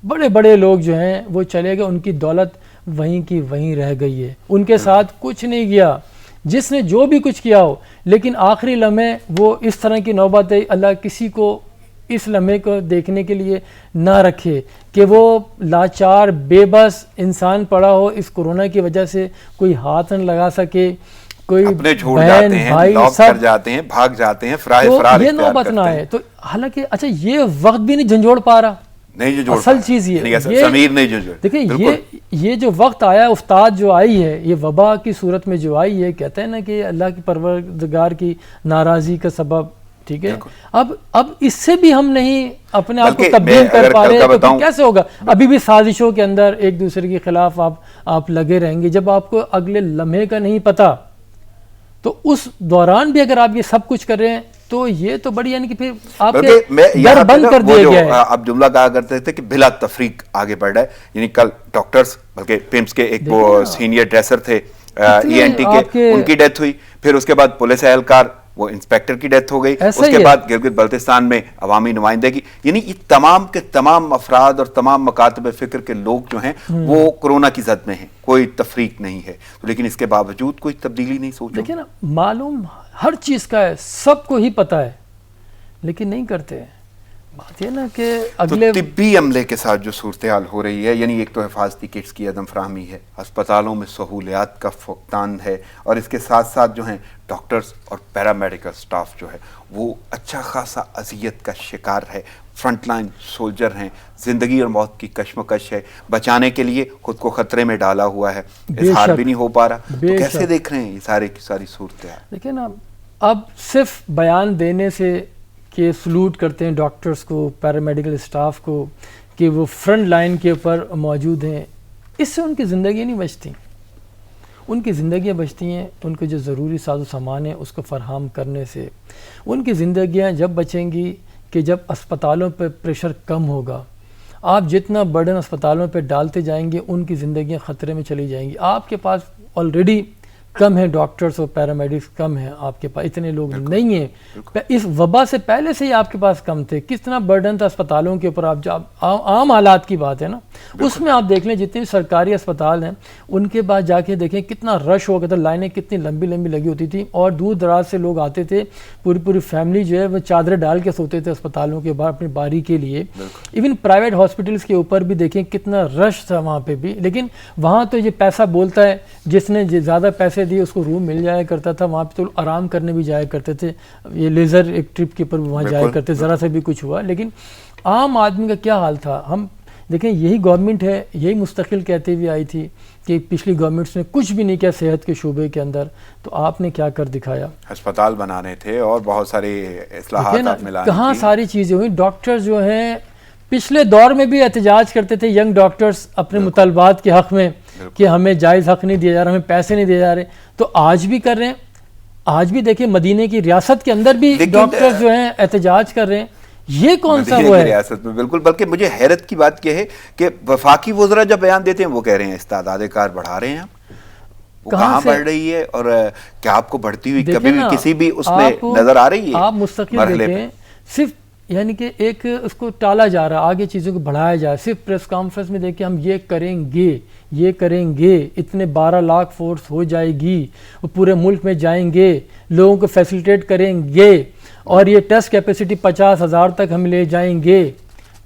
بڑے بڑے لوگ جو ہیں وہ چلے گئے, ان کی دولت وہیں کی وہیں رہ گئی ہے, ان کے ساتھ کچھ نہیں گیا. جس نے جو بھی کچھ کیا ہو, لیکن آخری لمحے وہ اس طرح کی نوبت ہے, اللہ کسی کو اس لمحے کو دیکھنے کے لیے نہ رکھے کہ وہ لاچار بے بس انسان پڑا ہو اس کرونا کی وجہ سے, کوئی ہاتھ نہ لگا سکے, کوئی اپنے چھوڑ جاتے ہیں, لاک کر جاتے ہیں, بھاگ جاتے ہیں, فرار یہ نوبت نہ آئے. تو حالانکہ اچھا یہ وقت بھی نہیں جھنجھوڑ پا رہا, اصل چیز دیکھیں یہ جو وقت آیا, افتاد جو آئی ہے, یہ وبا کی صورت میں جو آئی ہے, کہتے ہیں نا کہ اللہ کی پروردگار کی ناراضی کا سبب. ٹھیک ہے, اب اس سے بھی ہم نہیں اپنے آپ کو تبدیل کر پا رہے, تو کیسے ہوگا؟ ابھی بھی سازشوں کے اندر ایک دوسرے کے خلاف آپ لگے رہیں گے. جب آپ کو اگلے لمحے کا نہیں پتا, تو اس دوران بھی اگر آپ یہ سب کچھ کر رہے ہیں, تو یہ تو بڑی یعنی کہ پھر آپ کے در بند کر دیا گیا ہے. آپ جملہ کہا کرتے تھے کہ بلا تفریق آگے بڑھ رہا ہے. یعنی کل ڈاکٹرز, بلکہ پیمز کے ایک وہ سینئر ڈریسر تھے ENT کے, ان کی ڈیتھ ہوئی. پھر اس کے بعد پولیس اہلکار, وہ انسپیکٹر کی ڈیتھ ہو گئی. اس کے بعد گلگت بلتستان میں عوامی نمائندے کی. یعنی یہ تمام کے تمام افراد اور تمام مکاتب فکر کے لوگ جو ہیں وہ کرونا کی زد میں ہیں, کوئی تفریق نہیں ہے. لیکن اس کے باوجود کوئی تبدیلی نہیں سوچو. دیکھیں نا, معلوم ہر چیز کا ہے, سب کو ہی پتا ہے, لیکن نہیں کرتے. بات یہ نا کہ اگلے طبی عملے کے ساتھ جو صورتحال ہو رہی ہے, یعنی ایک تو حفاظتی کٹس کی عدم فراہمی ہے, اسپتالوں میں سہولیات کا فقدان ہے, اور اس کے ساتھ ساتھ جو ہیں ڈاکٹرز اور پیرامیڈیکل سٹاف جو ہے وہ اچھا خاصا اذیت کا شکار ہے. فرنٹ لائن سولجر ہیں, زندگی اور موت کی کشمکش ہے, بچانے کے لیے خود کو خطرے میں ڈالا ہوا ہے, اظہار بھی نہیں ہو پا رہا. تو کیسے دیکھ رہے ہیں یہ سارے کی ساری صورتحال؟ دیکھیں نا, اب صرف بیان دینے سے کہ سلوٹ کرتے ہیں ڈاکٹرز کو, پیرامیڈیکل اسٹاف کو, کہ وہ فرنٹ لائن کے اوپر موجود ہیں, اس سے ان کی زندگیاں نہیں بچتی. ان کی زندگیاں بچتی ہیں ان کو جو ضروری ساز و سامان ہے اس کو فراہم کرنے سے. ان کی زندگیاں جب بچیں گی کہ جب اسپتالوں پہ پریشر کم ہوگا. آپ جتنا برڈن اسپتالوں پہ ڈالتے جائیں گے, ان کی زندگیاں خطرے میں چلی جائیں گی. آپ کے پاس آلریڈی کم ہیں ڈاکٹرز اور پیرامیڈکس, کم ہیں آپ کے پاس, اتنے لوگ نہیں ہیں. اس وبا سے پہلے سے ہی آپ کے پاس کم تھے. کتنا برڈن تھا اسپتالوں کے اوپر. آپ عام حالات کی بات ہے نا, اس میں آپ دیکھ لیں جتنے بھی سرکاری اسپتال ہیں ان کے بعد جا کے دیکھیں کتنا رش ہو گیا تھا, لائنیں کتنی لمبی لمبی لگی ہوتی تھی, اور دور دراز سے لوگ آتے تھے. پوری فیملی جو ہے وہ چادریں ڈال کے سوتے تھے اسپتالوں کے باہر اپنی باری کے لیے. ایون پرائیویٹ ہاسپٹلس کے اوپر بھی دیکھیں کتنا رش تھا وہاں پہ بھی. لیکن وہاں تو یہ پیسہ بولتا ہے, جس نے زیادہ پیسے دیے اس کو روم مل جایا کرتا تھا. وہاں پہ تو آرام کرنے بھی جایا کرتے تھے, یہ لیزر ایک ٹرپ کے اوپر وہاں جایا کرتے, ذرا سے بھی کچھ ہوا. لیکن عام آدمی کا کیا حال تھا؟ ہم دیکھیں یہی گورنمنٹ ہے، یہی مستقل کہتے ہوئے آئی تھی کہ پچھلی گورنمنٹس نے کچھ بھی نہیں کیا صحت کے شعبے کے اندر، تو آپ نے کیا کر دکھایا؟ ہسپتال بنانے تھے اور بہت سارے اصلاحات آپ نے لانے کہاں ساری چیزیں ہوئی. ڈاکٹر جو ہیں پچھلے دور میں بھی احتجاج کرتے تھے ینگ ڈاکٹرز اپنے مطالبات کے حق میں کہ ہمیں جائز حق نہیں دیا جا رہا، ہمیں پیسے نہیں دیے جا رہے، تو آج بھی کر رہے ہیں. آج بھی دیکھیں مدینے کی ریاست کے اندر بھی ڈاکٹر جو ہیں احتجاج کر رہے ہیں. یہ کون سا وہ ہے ریاست میں؟ بالکل. بلکہ مجھے حیرت کی بات یہ ہے کہ وفاقی وزراء جب بیان دیتے ہیں وہ کہہ رہے ہیں استعداد کار بڑھا رہے ہیں. وہ کہاں بڑھ رہی ہے اور کیا آپ کو بڑھتی ہوئی کبھی بھی کسی بھی اس میں نظر آ رہی ہے؟ آپ مستقل دیکھیں، صرف یعنی کہ ایک اس کو ٹالا جا رہا ہے، آگے چیزوں کو بڑھایا جا رہا ہے. صرف پریس کانفرنس میں دیکھیں ہم یہ کریں گے، یہ کریں گے، اتنے 12 لاکھ فورس ہو جائے گی، وہ پورے ملک میں جائیں گے، لوگوں کو فیسیلیٹیٹ کریں گے، اور یہ ٹیسٹ کیپیسٹی 50,000 تک ہم لے جائیں گے،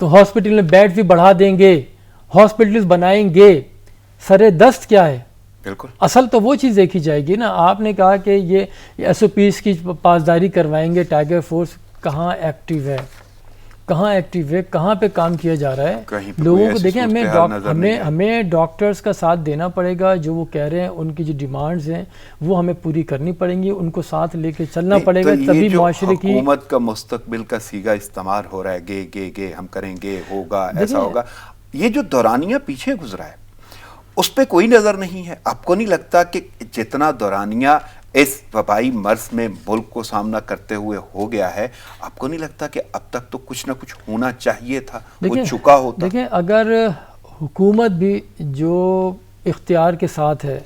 تو ہاسپٹل میں بیڈ بھی بڑھا دیں گے، ہاسپٹلز بنائیں گے. سر دست کیا ہے؟ بالکل اصل تو وہ چیز دیکھی جائے گی نا. آپ نے کہا کہ یہ ایس او پیز کی پاسداری کروائیں گے. ٹائیگر فورس کہاں ایکٹیو ہے؟ کہاں ایکٹیو ہے؟ کہاں پہ کام کیا جا رہا ہے؟ لوگوں کو دیکھیں ہمیں ڈاکٹرز کا ساتھ دینا پڑے گا. جو وہ کہہ رہے ہیں ان کی جو ڈیمانڈز ہیں وہ ہمیں پوری کرنی پڑیں گی، ان کو ساتھ لے کے چلنا پڑے گا. تبھی معاشرے کی حکومت کا مستقبل کا سیگا استعمال ہو رہا ہے، گے گے گے ہم کریں گے، ہوگا، ایسا ہوگا. یہ جو دورانیہ پیچھے گزرا ہے اس پہ کوئی نظر نہیں ہے. آپ کو نہیں لگتا کہ جتنا دورانیہ اس وبائی مرض میں ملک کو سامنا کرتے ہوئے ہو گیا ہے، آپ کو نہیں لگتا کہ اب تک تو کچھ نہ کچھ ہونا چاہیے تھا، وہ چکا ہوتا؟ دیکھیں اگر حکومت بھی جو اختیار کے ساتھ ہے،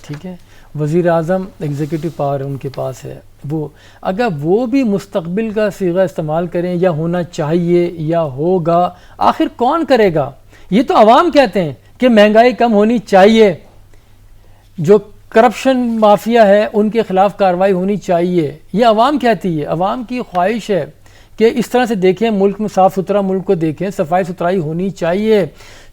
ٹھیک ہے، وزیر اعظم ایگزیکٹو پاور ان کے پاس ہے، وہ اگر وہ بھی مستقبل کا صیغہ استعمال کریں یا ہونا چاہیے یا ہوگا، آخر کون کرے گا؟ یہ تو عوام کہتے ہیں کہ مہنگائی کم ہونی چاہیے، جو کرپشن مافیا ہے ان کے خلاف کارروائی ہونی چاہیے، یہ عوام کہتی ہے. عوام کی خواہش ہے کہ اس طرح سے دیکھیں ملک میں صاف ستھرا ملک کو دیکھیں، صفائی ستھرائی ہونی چاہیے،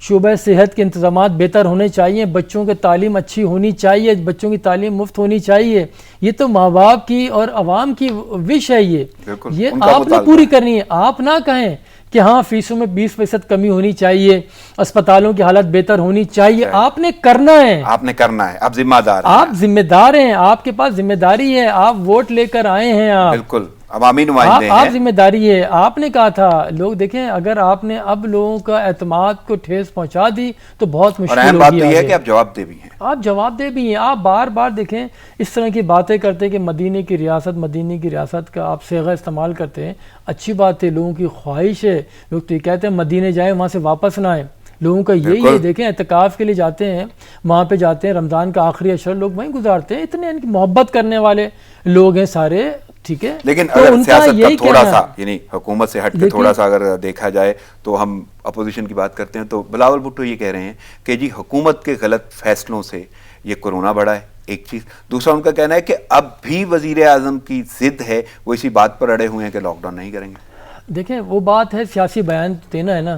شعبہ صحت کے انتظامات بہتر ہونے چاہیے، بچوں کی تعلیم اچھی ہونی چاہیے، بچوں کی تعلیم مفت ہونی چاہیے. یہ تو ماں باپ کی اور عوام کی وش ہے. یہ آپ نے پوری کرنی ہے. آپ نہ کہیں کہ ہاں فیسوں میں 20% کمی ہونی چاہیے، اسپتالوں کی حالت بہتر ہونی چاہیے. آپ نے کرنا ہے، آپ نے کرنا ہے. آپ ذمہ دار ہیں، آپ ذمہ دار ہیں، آپ کے پاس ذمہ داری ہے، آپ ووٹ لے کر آئے ہیں، آپ بالکل عوامی نمائندے ہیں، آپ ذمہ داری ہے. آپ نے کہا تھا لوگ دیکھیں اگر آپ نے اب لوگوں کا اعتماد کو ٹھیس پہنچا دی تو بہت مشکل ہوگی. اور اہم بات تو یہ ہے کہ آپ جواب دہ بھی ہیں. آپ جواب دہ بھی ہیں. آپ بار بار دیکھیں اس طرح کی باتیں کرتے کہ مدینے کی ریاست کا آپ صیغہ استعمال کرتے ہیں. اچھی بات ہے، لوگوں کی خواہش ہے، لوگ تو یہ کہتے ہیں مدینے جائیں وہاں سے واپس نہ آئیں. لوگوں کا یہی ہے. دیکھیں اعتکاف کے لیے جاتے ہیں، وہاں پہ جاتے ہیں، رمضان کا آخری عشر لوگ وہیں گزارتے ہیں. اتنے ان کی محبت کرنے والے لوگ ہیں سارے، ٹھیک ہے. لیکن اگر سیاست کا تھوڑا سا یعنی حکومت سے ہٹ کے تھوڑا سا اگر دیکھا جائے تو ہم اپوزیشن کی بات کرتے ہیں تو بلاول بھٹو یہ کہہ رہے ہیں کہ جی حکومت کے غلط فیصلوں سے یہ کورونا بڑھا ہے، ایک چیز. دوسرا ان کا کہنا ہے کہ اب بھی وزیر اعظم کی ضد ہے، وہ اسی بات پر اڑے ہوئے ہیں کہ لاک ڈاؤن نہیں کریں گے. دیکھیں وہ بات ہے، سیاسی بیان دینا ہے نا،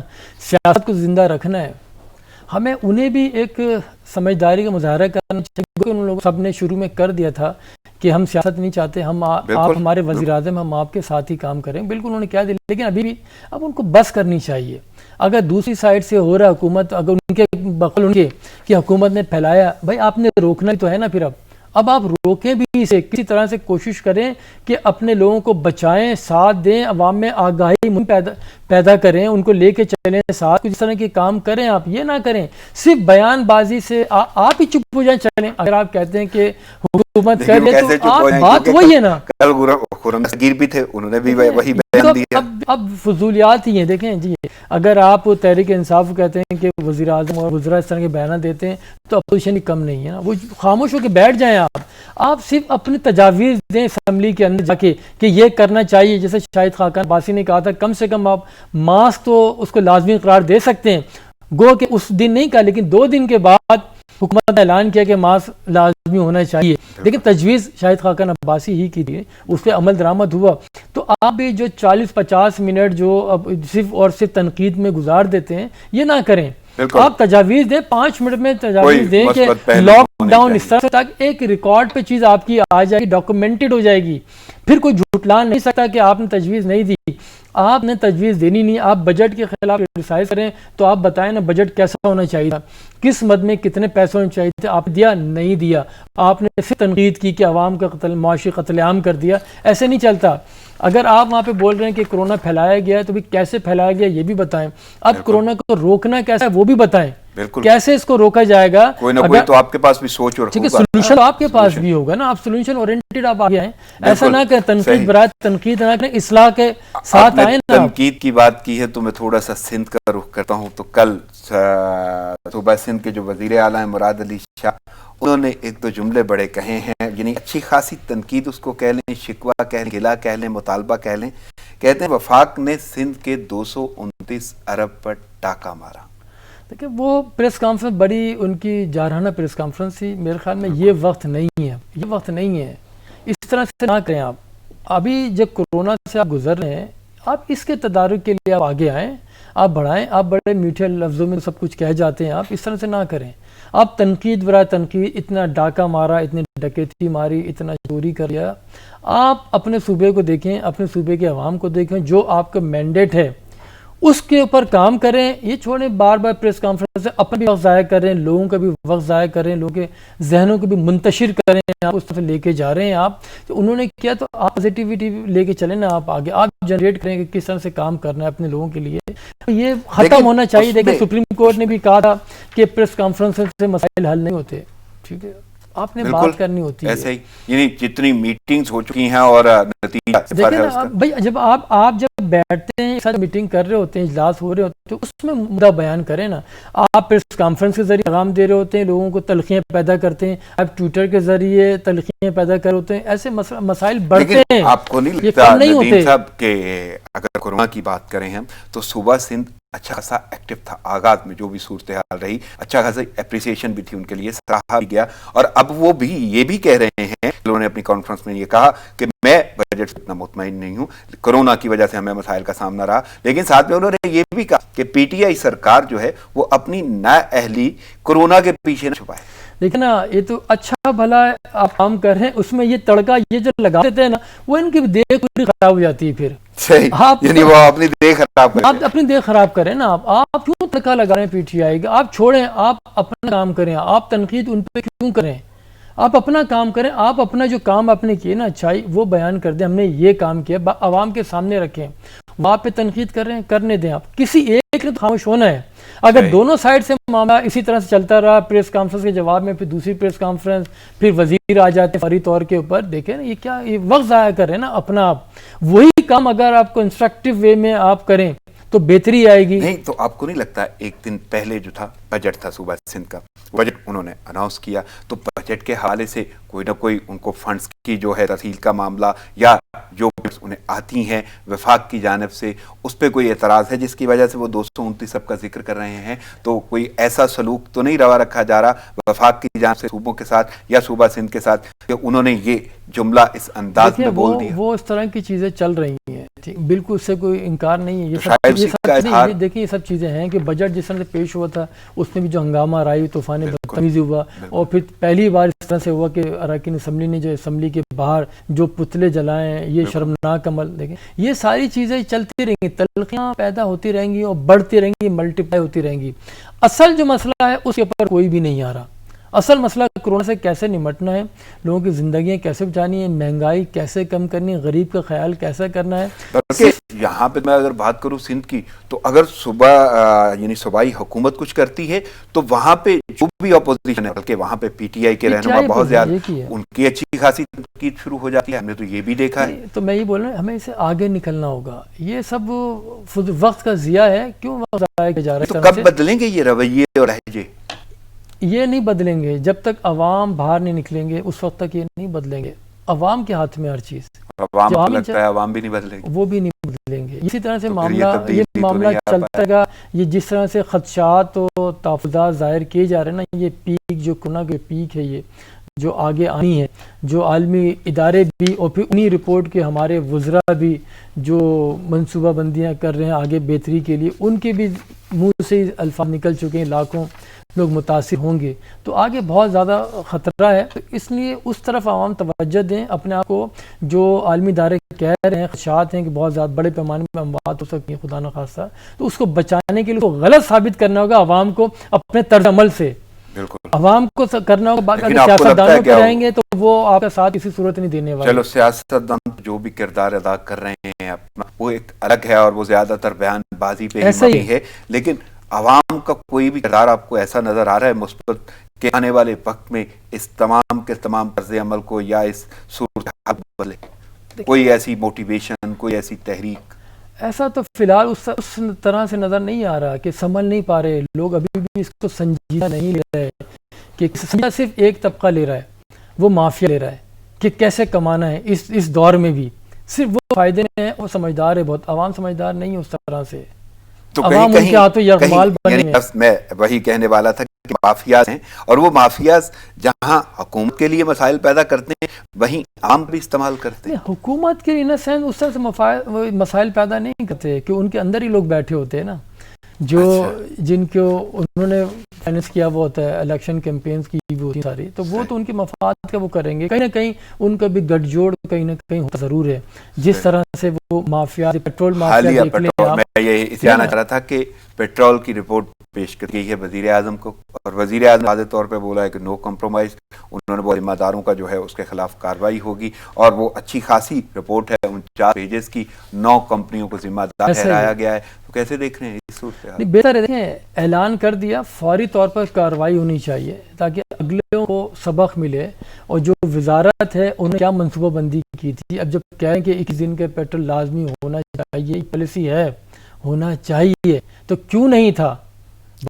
سیاست کو زندہ رکھنا ہے. ہمیں انہیں بھی ایک سمجھداری کا مظاہرہ کرنا چاہیے. ان لوگوں سب نے شروع میں کر دیا تھا کہ ہم سیاست نہیں چاہتے، آپ ہمارے وزیر اعظم، ہم آپ کے ساتھ ہی کام کریں. بالکل انہوں نے کہہ دیا، لیکن ابھی بھی اب ان کو بس کرنی چاہیے. اگر دوسری سائڈ سے ہو رہا حکومت، اگر ان کے بقول ان کے کہ حکومت نے پھیلایا، بھائی آپ نے روکنا ہی تو ہے نا. پھر اب آپ روکیں بھی اسے، کسی طرح سے کوشش کریں کہ اپنے لوگوں کو بچائیں، ساتھ دیں، عوام میں آگاہی پیدا کریں، ان کو لے کے چلیں ساتھ، کچھ اس طرح کے کام کریں. آپ یہ نہ کریں صرف بیان بازی سے آپ ہی چپ ہو جائیں. چلیں اگر آپ کہتے ہیں کہ حکومت کر لے تو بات وہی ہے نا. کل خرم دستگیر بھی تھے، انہوں نے بھی وہی بیان دیا. اب فضولیات ہی ہیں. دیکھیں جی اگر آپ تحریک انصاف کہتے ہیں کہ وزیر اعظم اور وزراء اس طرح کے بیانات دیتے ہیں تو اپوزیشن کم نہیں ہے نا. وہ خاموش ہو کے بیٹھ جائیں. آپ صرف اپنی تجاویز دیں اسمبلی کے اندر جا کے کہ یہ کرنا چاہیے. جیسے شاہد خاقان عباسی نے کہا تھا کم سے کم آپ ماسک تو اس کو لازمی قرار دے سکتے ہیں. گو کہ اس دن نہیں کہا، لیکن 2 دن کے بعد حکومت نے اعلان کیا کہ ماسک لازمی ہونا چاہیے. لیکن تجویز شاہد خاقان عباسی ہی کی تھی، اس پہ عمل درآمد ہوا. تو آپ بھی جو 40-50 منٹ جو اب صرف تنقید میں گزار دیتے ہیں، یہ نہ کریں. آپ تجاویز دیں، 5 منٹ میں تجاویز دیں کہ لاک ڈاؤن اس طرح تک ایک ریکارڈ پہ چیز آپ کی آ جائے گی، ڈاکومنٹڈ ہو جائے گی. پھر کوئی جھوٹلا نہیں سکتا کہ آپ نے تجویز نہیں دی. آپ نے تجویز دینی نہیں. آپ بجٹ کے خلاف کرٹیسائز کریں تو آپ بتائیں نا بجٹ کیسا ہونا چاہیے تھا, کس مد میں کتنے پیسے ہونے چاہیے تھے, آپ دیا نہیں دیا. آپ نے صرف تنقید کی کہ عوام کا قتل, معاشی قتل عام کر دیا. ایسے نہیں چلتا. اگر آپ وہاں پہ بول رہے ہیں کہ کرونا پھیلایا گیا ہے تو بھی کیسے پھیلایا گیا یہ بھی بتائیں. اب کرونا کو روکنا کیسا ہے وہ بھی بتائیں, کیسے اس کو روکا جائے گا. کوئی نہ کوئی تو آپ کے پاس بھی سوچ اور ٹھیک ہے, سولوشن آپ کے پاس بھی ہوگا نا, آپ سولوشن اورینٹڈ آپ آگے آئیں. ایسا نہ کریں تنقید برائے تنقید نہ کریں, اصلاح کے ساتھ آئیں نا. تنقید کی بات کی ہے تو میں تھوڑا سا سندھ کا رخ کرتا ہوں. تو کل صوبہ سندھ کے جو وزیر اعلیٰ ہیں مراد علی شاہ, انہوں نے ایک دو جملے بڑے کہے ہیں, یعنی اچھی خاصی تنقید اس کو کہہ لیں, شکوہ کہہ لیں, گلہ کہہ لیں, مطالبہ کہہ لیں. کہتے ہیں وفاق نے سندھ کے 229 ارب پر ڈاکہ مارا. دیکھیں وہ پریس کانفرنس بڑی ان کی جارحانہ پریس کانفرنس تھی. میرے خیال میں یہ وقت نہیں ہے, یہ وقت نہیں ہے. اس طرح سے نہ کریں آپ. ابھی جب کورونا سے آپ گزر رہے ہیں, آپ اس کے تدارک کے لیے آپ آگے آئیں, آپ بڑھائیں. آپ بڑے میٹھے لفظوں میں سب کچھ کہہ جاتے ہیں, آپ اس طرح سے نہ کریں. آپ تنقید برائے تنقید, اتنا ڈاکہ مارا, اتنی ڈکیتی ماری, اتنا چوری کر لیا. آپ اپنے صوبے کو دیکھیں, اپنے صوبے کے عوام کو دیکھیں, جو آپ کا مینڈیٹ ہے اس کے اوپر کام کریں. یہ چھوڑیں بار بار پریس کانفرنس سے اپنا بھی وقت ضائع کر رہے ہیں, لوگوں کا بھی وقت ضائع کر رہے ہیں, لوگوں کے ذہنوں کو بھی منتشر کریں. آپ اس طرف لے کے جا رہے ہیں. آپ تو انہوں نے کیا تو آپ پازیٹیوٹی لے کے چلیں نا, آپ آگے آپ جنریٹ کریں کہ کس طرح سے کام کرنا ہے اپنے لوگوں کے لیے. یہ ختم ہونا چاہیے. دیکھیں سپریم کورٹ نے بھی کہا تھا کہ پریس کانفرنس سے مسائل حل نہیں ہوتے. ٹھیک ہے, آپ نے بات کرنی ہوتی ہے. ایسے ہی یعنی جتنی میٹنگز ہو چکی ہیں اور نتیجہ دیکھیں نا بھائی, جب آپ جب بیٹھتے ہیں ساتھ میٹنگ کر رہے ہوتے ہیں, اجلاس ہو رہے ہوتے ہیں, اس میں مدعا بیان کریں نا. آپ پریس کانفرنس کے ذریعے پیغام دے رہے ہوتے ہیں, لوگوں کو تلخیاں پیدا کرتے ہیں, آپ ٹویٹر کے ذریعے تلخیاں پیدا کر ہوتے ہیں. ایسے مسائل بڑھتے ہیں. آپ کو نہیں لگتا ندیم صاحب کہ اگر کورونا کی بات کریں ہم تو صوبہ سندھ اچھا خاصا ایکٹیو تھا آغاز میں, جو بھی صورتحال رہی اچھا خاصا اپریسیشن بھی تھی ان کے لیے, سراہا بھی گیا. اور اب وہ بھی یہ بھی کہہ رہے ہیں, انہوں نے اپنی کانفرنس میں یہ کہا کہ میں بجٹ سے اتنا مطمئن نہیں ہوں, کورونا کی وجہ سے ہمیں مسائل کا سامنا رہا. لیکن ساتھ میں انہوں نے یہ بھی کہا کہ پی ٹی آئی سرکار جو ہے وہ اپنی نااہلی کورونا کے پیچھے نہ چھپائے. لیکن نا یہ تو اچھا بھلا آپ کام کر رہے ہیں, اس میں یہ تڑکا یہ جو لگا دیتے ہیں نا, وہ ان کی دیکھ پوری خراب ہو جاتی ہے. پھر صحیح, یعنی وہ اپنی دیکھ خراب کریں, آپ اپنی دیکھ خراب کریں نا. آپ کیوں تڑکا لگا رہے ہیں پی ٹی آئی کا؟ آپ چھوڑیں, آپ اپنا کام کریں. آپ تنقید ان پہ کیوں کریں؟ آپ اپنا کام کریں. آپ اپنا جو کام آپ نے کیے نا اچھائی وہ بیان کر دیں, ہم نے یہ کام کیا, عوام کے سامنے رکھیں. وہاں پہ تنقید کر رہے ہیں, کرنے دیں. آپ کسی ایک نے خاموش ہونا ہے. اگر دونوں سائڈ سے معاملہ اسی طرح سے چلتا رہا, پریس کانفرنس کے جواب میں پھر دوسری پریس کانفرنس, پھر وزیر آ جاتے ہیں فوری طور کے اوپر, دیکھیں نا یہ کیا, یہ وقت ضائع کر رہے ہیں نا اپنا. آپ وہی کام اگر آپ کو انسٹرکٹیو وے میں آپ کریں تو بہتری آئے گی. نہیں تو آپ کو نہیں لگتا ایک دن پہلے جو تھا بجٹ تھا صوبہ سندھ کا, بجٹ انہوں نے اناؤنس کیا, تو بجٹ کے حوالے سے کوئی نہ کوئی ان کو فنڈز کی جو ہے ترسیل کا معاملہ یا جو انہیں آتی ہیں وفاق کی جانب سے, اس پہ کوئی اعتراض ہے جس کی وجہ سے وہ 229 سب کا ذکر کر رہے ہیں. تو کوئی ایسا سلوک تو نہیں روا رکھا جا رہا وفاق کی جانب سے صوبوں کے ساتھ یا صوبہ سندھ کے ساتھ کہ انہوں نے یہ جملہ اس انداز میں بول دیا؟ وہ اس طرح کی چیزیں چل رہی ہیں, بالکل, اس سے کوئی انکار نہیں ہے. دیکھیں یہ سب چیزیں ہیں کہ بجٹ جس طرح سے پیش ہوا تھا اس میں بھی جو ہنگامہ رائی, طوفان بدتمیزی ہوا, اور پھر پہلی بار اس طرح سے ہوا کہ اراکین اسمبلی نے جو اسمبلی کے باہر جو پتلے جلائے, یہ شرمناک عمل. دیکھیں یہ ساری چیزیں چلتی رہیں گی, تلخیاں پیدا ہوتی رہیں گی اور بڑھتی رہیں گی, ملٹیپلائی ہوتی رہیں گی. اصل جو مسئلہ ہے اس کے اوپر کوئی بھی نہیں آ رہا. اصل مسئلہ کورونا سے کیسے نمٹنا ہے, لوگوں کی زندگیاں کیسے بچانی ہے, مہنگائی کیسے کم کرنی ہے, غریب کا خیال کیسے کرنا ہے. یہاں پہ میں اگر بات کروں سندھ کی, تو اگر صوبہ یعنی صوبائی حکومت کچھ کرتی ہے تو وہاں پہ جو بھی اپوزیشن ہے, بلکہ وہاں پہ پی ٹی آئی کے رہنما بہت زیادہ, ان کی اچھی خاصی تنقید شروع ہو جاتی ہے. ہم نے تو یہ بھی دیکھا ہے. تو میں یہ بول رہا ہوں ہمیں اسے آگے نکلنا ہوگا. یہ سب وقت کا ضیاع ہے. کیوں وقت ضائع کیا جا رہا ہے؟ تو کب بدلیں گے یہ رویے اور لہجے؟ یہ نہیں بدلیں گے جب تک عوام باہر نہیں نکلیں گے, اس وقت تک یہ نہیں بدلیں گے. عوام کے ہاتھ میں ہر چیز. عوام لگتا ہے عوام بھی نہیں بدلیں گے, وہ بھی نہیں بدلیں گے. اسی طرح سے معاملہ چلتا گا. یہ جس طرح سے خدشات و تحفظات ظاہر کیے جا رہے ہیں نا, یہ پیک جو کورونا کے پیک ہے, یہ جو آگے آنی ہے, جو عالمی ادارے بھی اور پھر انہی رپورٹ کے ہمارے وزراء بھی جو منصوبہ بندیاں کر رہے ہیں آگے بہتری کے لیے, ان کے بھی منہ سے الفاظ نکل چکے ہیں لاکھوں. لوگ متاثر ہوں گے تو آگے بہت زیادہ خطرہ ہے. تو اس لیے اس طرف عوام توجہ دیں اپنے آپ کو. جو عالمی ادارے کہہ رہے ہیں خدشات ہیں کہ بہت زیادہ بڑے پیمانے میں اموات ہو سکتی ہیں خدا نخواستہ, تو اس کو بچانے کے لیے غلط ثابت کرنا ہوگا عوام کو اپنے طرز عمل سے. بالکل عوام کو کرنا ہوگا. باقی اگر سیاستدانوں پہ رہیں گے تو وہ آپ کا ساتھ کسی صورت نہیں دینے والے. چلو سیاستدان جو بھی کردار ادا کر رہے ہیں اپنا وہ ایک الگ ہے اور وہ زیادہ تر بیان بازی پہ ہی مبنی ہے, لیکن عوام کا کوئی بھی کردار آپ کو ایسا نظر آ رہا ہے مثبت کہ آنے والے وقت میں اس تمام کے تمام طرز عمل کو یا اس صورتحال بدلے؟ کوئی ایسی موٹیویشن, کوئی ایسی تحریک؟ ایسا تو فی الحال اس طرح سے نظر نہیں آ رہا کہ سنبھل نہیں پا رہے لوگ, ابھی بھی اس کو سنجیدہ نہیں لے رہے کہ صرف ایک طبقہ لے رہا ہے, وہ مافیا لے رہا ہے کہ کیسے کمانا ہے اس دور میں بھی. صرف وہ فائدے میں ہے, وہ سمجھدار ہے بہت, عوام سمجھدار نہیں ہے اس طرح سے. تو عوام ان کے ہاتھوں یرغمال بنے ہیں. میں وہی کہنے والا تھا کہ مافیاز ہیں, اور وہ مافیاز جہاں حکومت کے لیے مسائل پیدا کرتے ہیں وہیں عام بھی استعمال کرتے ہیں. حکومت کے ان سینس اس طرح سے مسائل پیدا نہیں کرتے کہ ان کے اندر ہی لوگ بیٹھے ہوتے ہیں نا, جو جن کو انہوں نے فائننس کیا وہ ہوتا ہے, الیکشن کیمپینز کی بھی ہوتی ساری, تو وہ تو ان کے مفاد کا وہ کریں گے. کہیں نہ کہیں ان کا بھی گٹھ جوڑ کہیں نہ کہیں ہوتا ضرور ہے. جس طرح سے وہ مافیا پیٹرول مافیا دیکھ لیں آپ. میں یہ اس جانا چاہ رہا تھا کہ پیٹرول کی رپورٹ پیش کر گئی ہے وزیر اعظم کو, اور وزیر اعظم واضح طور پہ بولا ہے کہ نو کمپرومائز. انہوں نے بولا ذمہ داروں کا جو ہے اس کے خلاف کارروائی ہوگی, اور وہ اچھی خاصی رپورٹ ہے 49 پیجز کی, 9 کمپنیوں کو ذمہ دار ٹھہرایا گیا ہے. تو کیسے دیکھ رہے ہیں اس صورت؟ بہتر ہے, دیکھیں اعلان کر دیا, فوری طور پر کارروائی ہونی چاہیے تاکہ اگلے کو سبق ملے. اور جو وزارت ہے انہوں نے کیا منصوبہ بندی کی تھی, اب جب کہیں کہ 21 دن کے پیٹرول لازمی ہونا چاہیے, پالیسی ہے ہونا چاہیے, تو کیوں نہیں تھا؟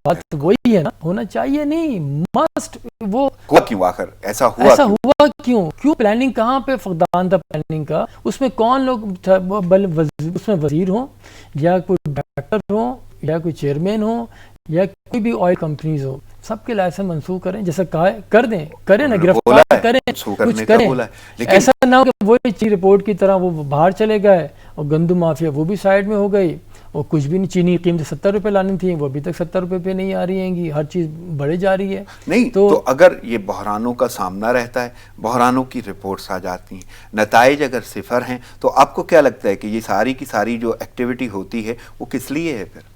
بات وہی ہے نا, ہونا چاہیے نہیں, مسٹ. وہ کیوں آخر ایسا ہوا کیوں پلاننگ کہاں پہ فقدان تھا پلاننگ کا؟ اس میں کون لوگ اس میں وزیر ہوں یا کوئی ڈائریکٹر ہوں یا کوئی چیئرمین ہو یا کوئی بھی آئل کمپنیز ہو, سب کے لائسنس منسوخ کریں. جیسا کہا ہے کر دیں, کریں نا, گرفتار کریں, کچھ کریں. ایسا نہ ہو کہ وہی چیز رپورٹ کی طرح وہ باہر چلے گئے اور گندم مافیا وہ بھی سائڈ میں ہو گئی, اور کچھ بھی نہیں. چینی کی قیمت 70 روپے لانی تھی, وہ ابھی تک 70 روپے پہ نہیں آ رہی ہیں گی, ہر چیز بڑھے جا رہی ہے. نہیں تو اگر یہ بحرانوں کا سامنا رہتا ہے, بحرانوں کی رپورٹس آ جاتی ہیں, نتائج اگر صفر ہیں, تو آپ کو کیا لگتا ہے کہ یہ ساری کی ساری جو ایکٹیویٹی ہوتی ہے وہ کس لیے ہے پھر؟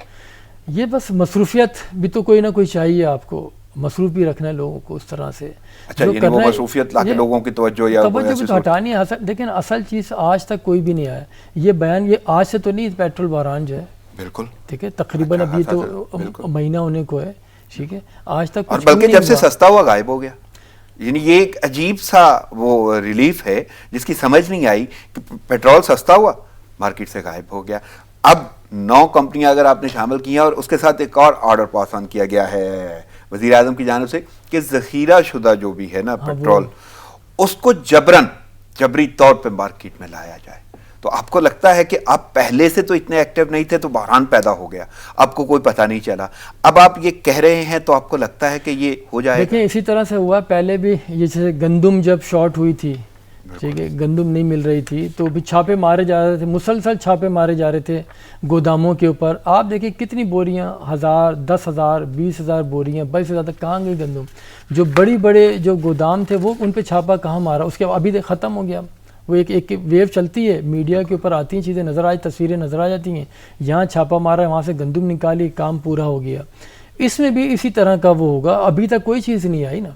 یہ بس مصروفیت بھی تو کوئی نہ کوئی چاہیے, آپ کو مصروف بھی رکھنا ہے لوگوں کو اس طرح سے. اچھا, یعنی وہ مصروفیت لا کے لوگوں کی توجہ یا توجہ بھی تو ہٹانی ہے. لیکن اصل چیز آج تک کوئی بھی نہیں آیا. یہ بیان یہ آج سے تو نہیں, پیٹرول بحران جو ہے بالکل ٹھیک ہے, تقریباً ابھی تو مہینہ ہونے کو ہے, ٹھیک ہے, آج تک اور بلکہ جب سے سستا ہوا غائب ہو گیا. یعنی یہ ایک عجیب سا وہ ریلیف ہے جس کی سمجھ نہیں آئی کہ پیٹرول سستا ہوا, مارکیٹ سے غائب ہو گیا. اب 9 کمپنیاں اگر آپ نے شامل کی ہیں, اور اس کے ساتھ ایک اور آرڈر پاس آن کیا گیا ہے وزیر اعظم کی جانب سے کہ ذخیرہ شدہ جو بھی ہے نا پیٹرول, اس کو جبری طور پہ مارکیٹ میں لایا جائے. تو آپ کو لگتا ہے کہ آپ پہلے سے تو اتنے ایکٹیو نہیں تھے تو بحران پیدا ہو گیا, آپ کو کوئی پتہ نہیں چلا, اب آپ یہ کہہ رہے ہیں تو آپ کو لگتا ہے کہ یہ ہو جائے؟ دیکھیں اسی طرح سے ہوا پہلے بھی, یہ جیسے گندم جب شارٹ ہوئی تھی, ٹھیک ہے, گندم نہیں مل رہی تھی, تو بھی چھاپے مارے جا رہے تھے, مسلسل چھاپے مارے جا رہے تھے گوداموں کے اوپر. آپ دیکھیں کتنی بوریاں, 1000 10,000 20,000 بوریاں, 22,000 تک کہاں گئی گندم. جو بڑے جو گودام تھے وہ ان پہ چھاپا کہاں مارا, اس کے ابھی ختم ہو گیا. وہ ایک ویو چلتی ہے, میڈیا کے اوپر آتی ہیں چیزیں, نظر آئی تصویریں نظر آ جاتی ہیں, یہاں چھاپا مارا ہے, وہاں سے گندم نکالی, کام پورا ہو گیا. اس میں بھی اسی طرح کا وہ ہوگا. ابھی تک کوئی چیز نہیں آئی نا,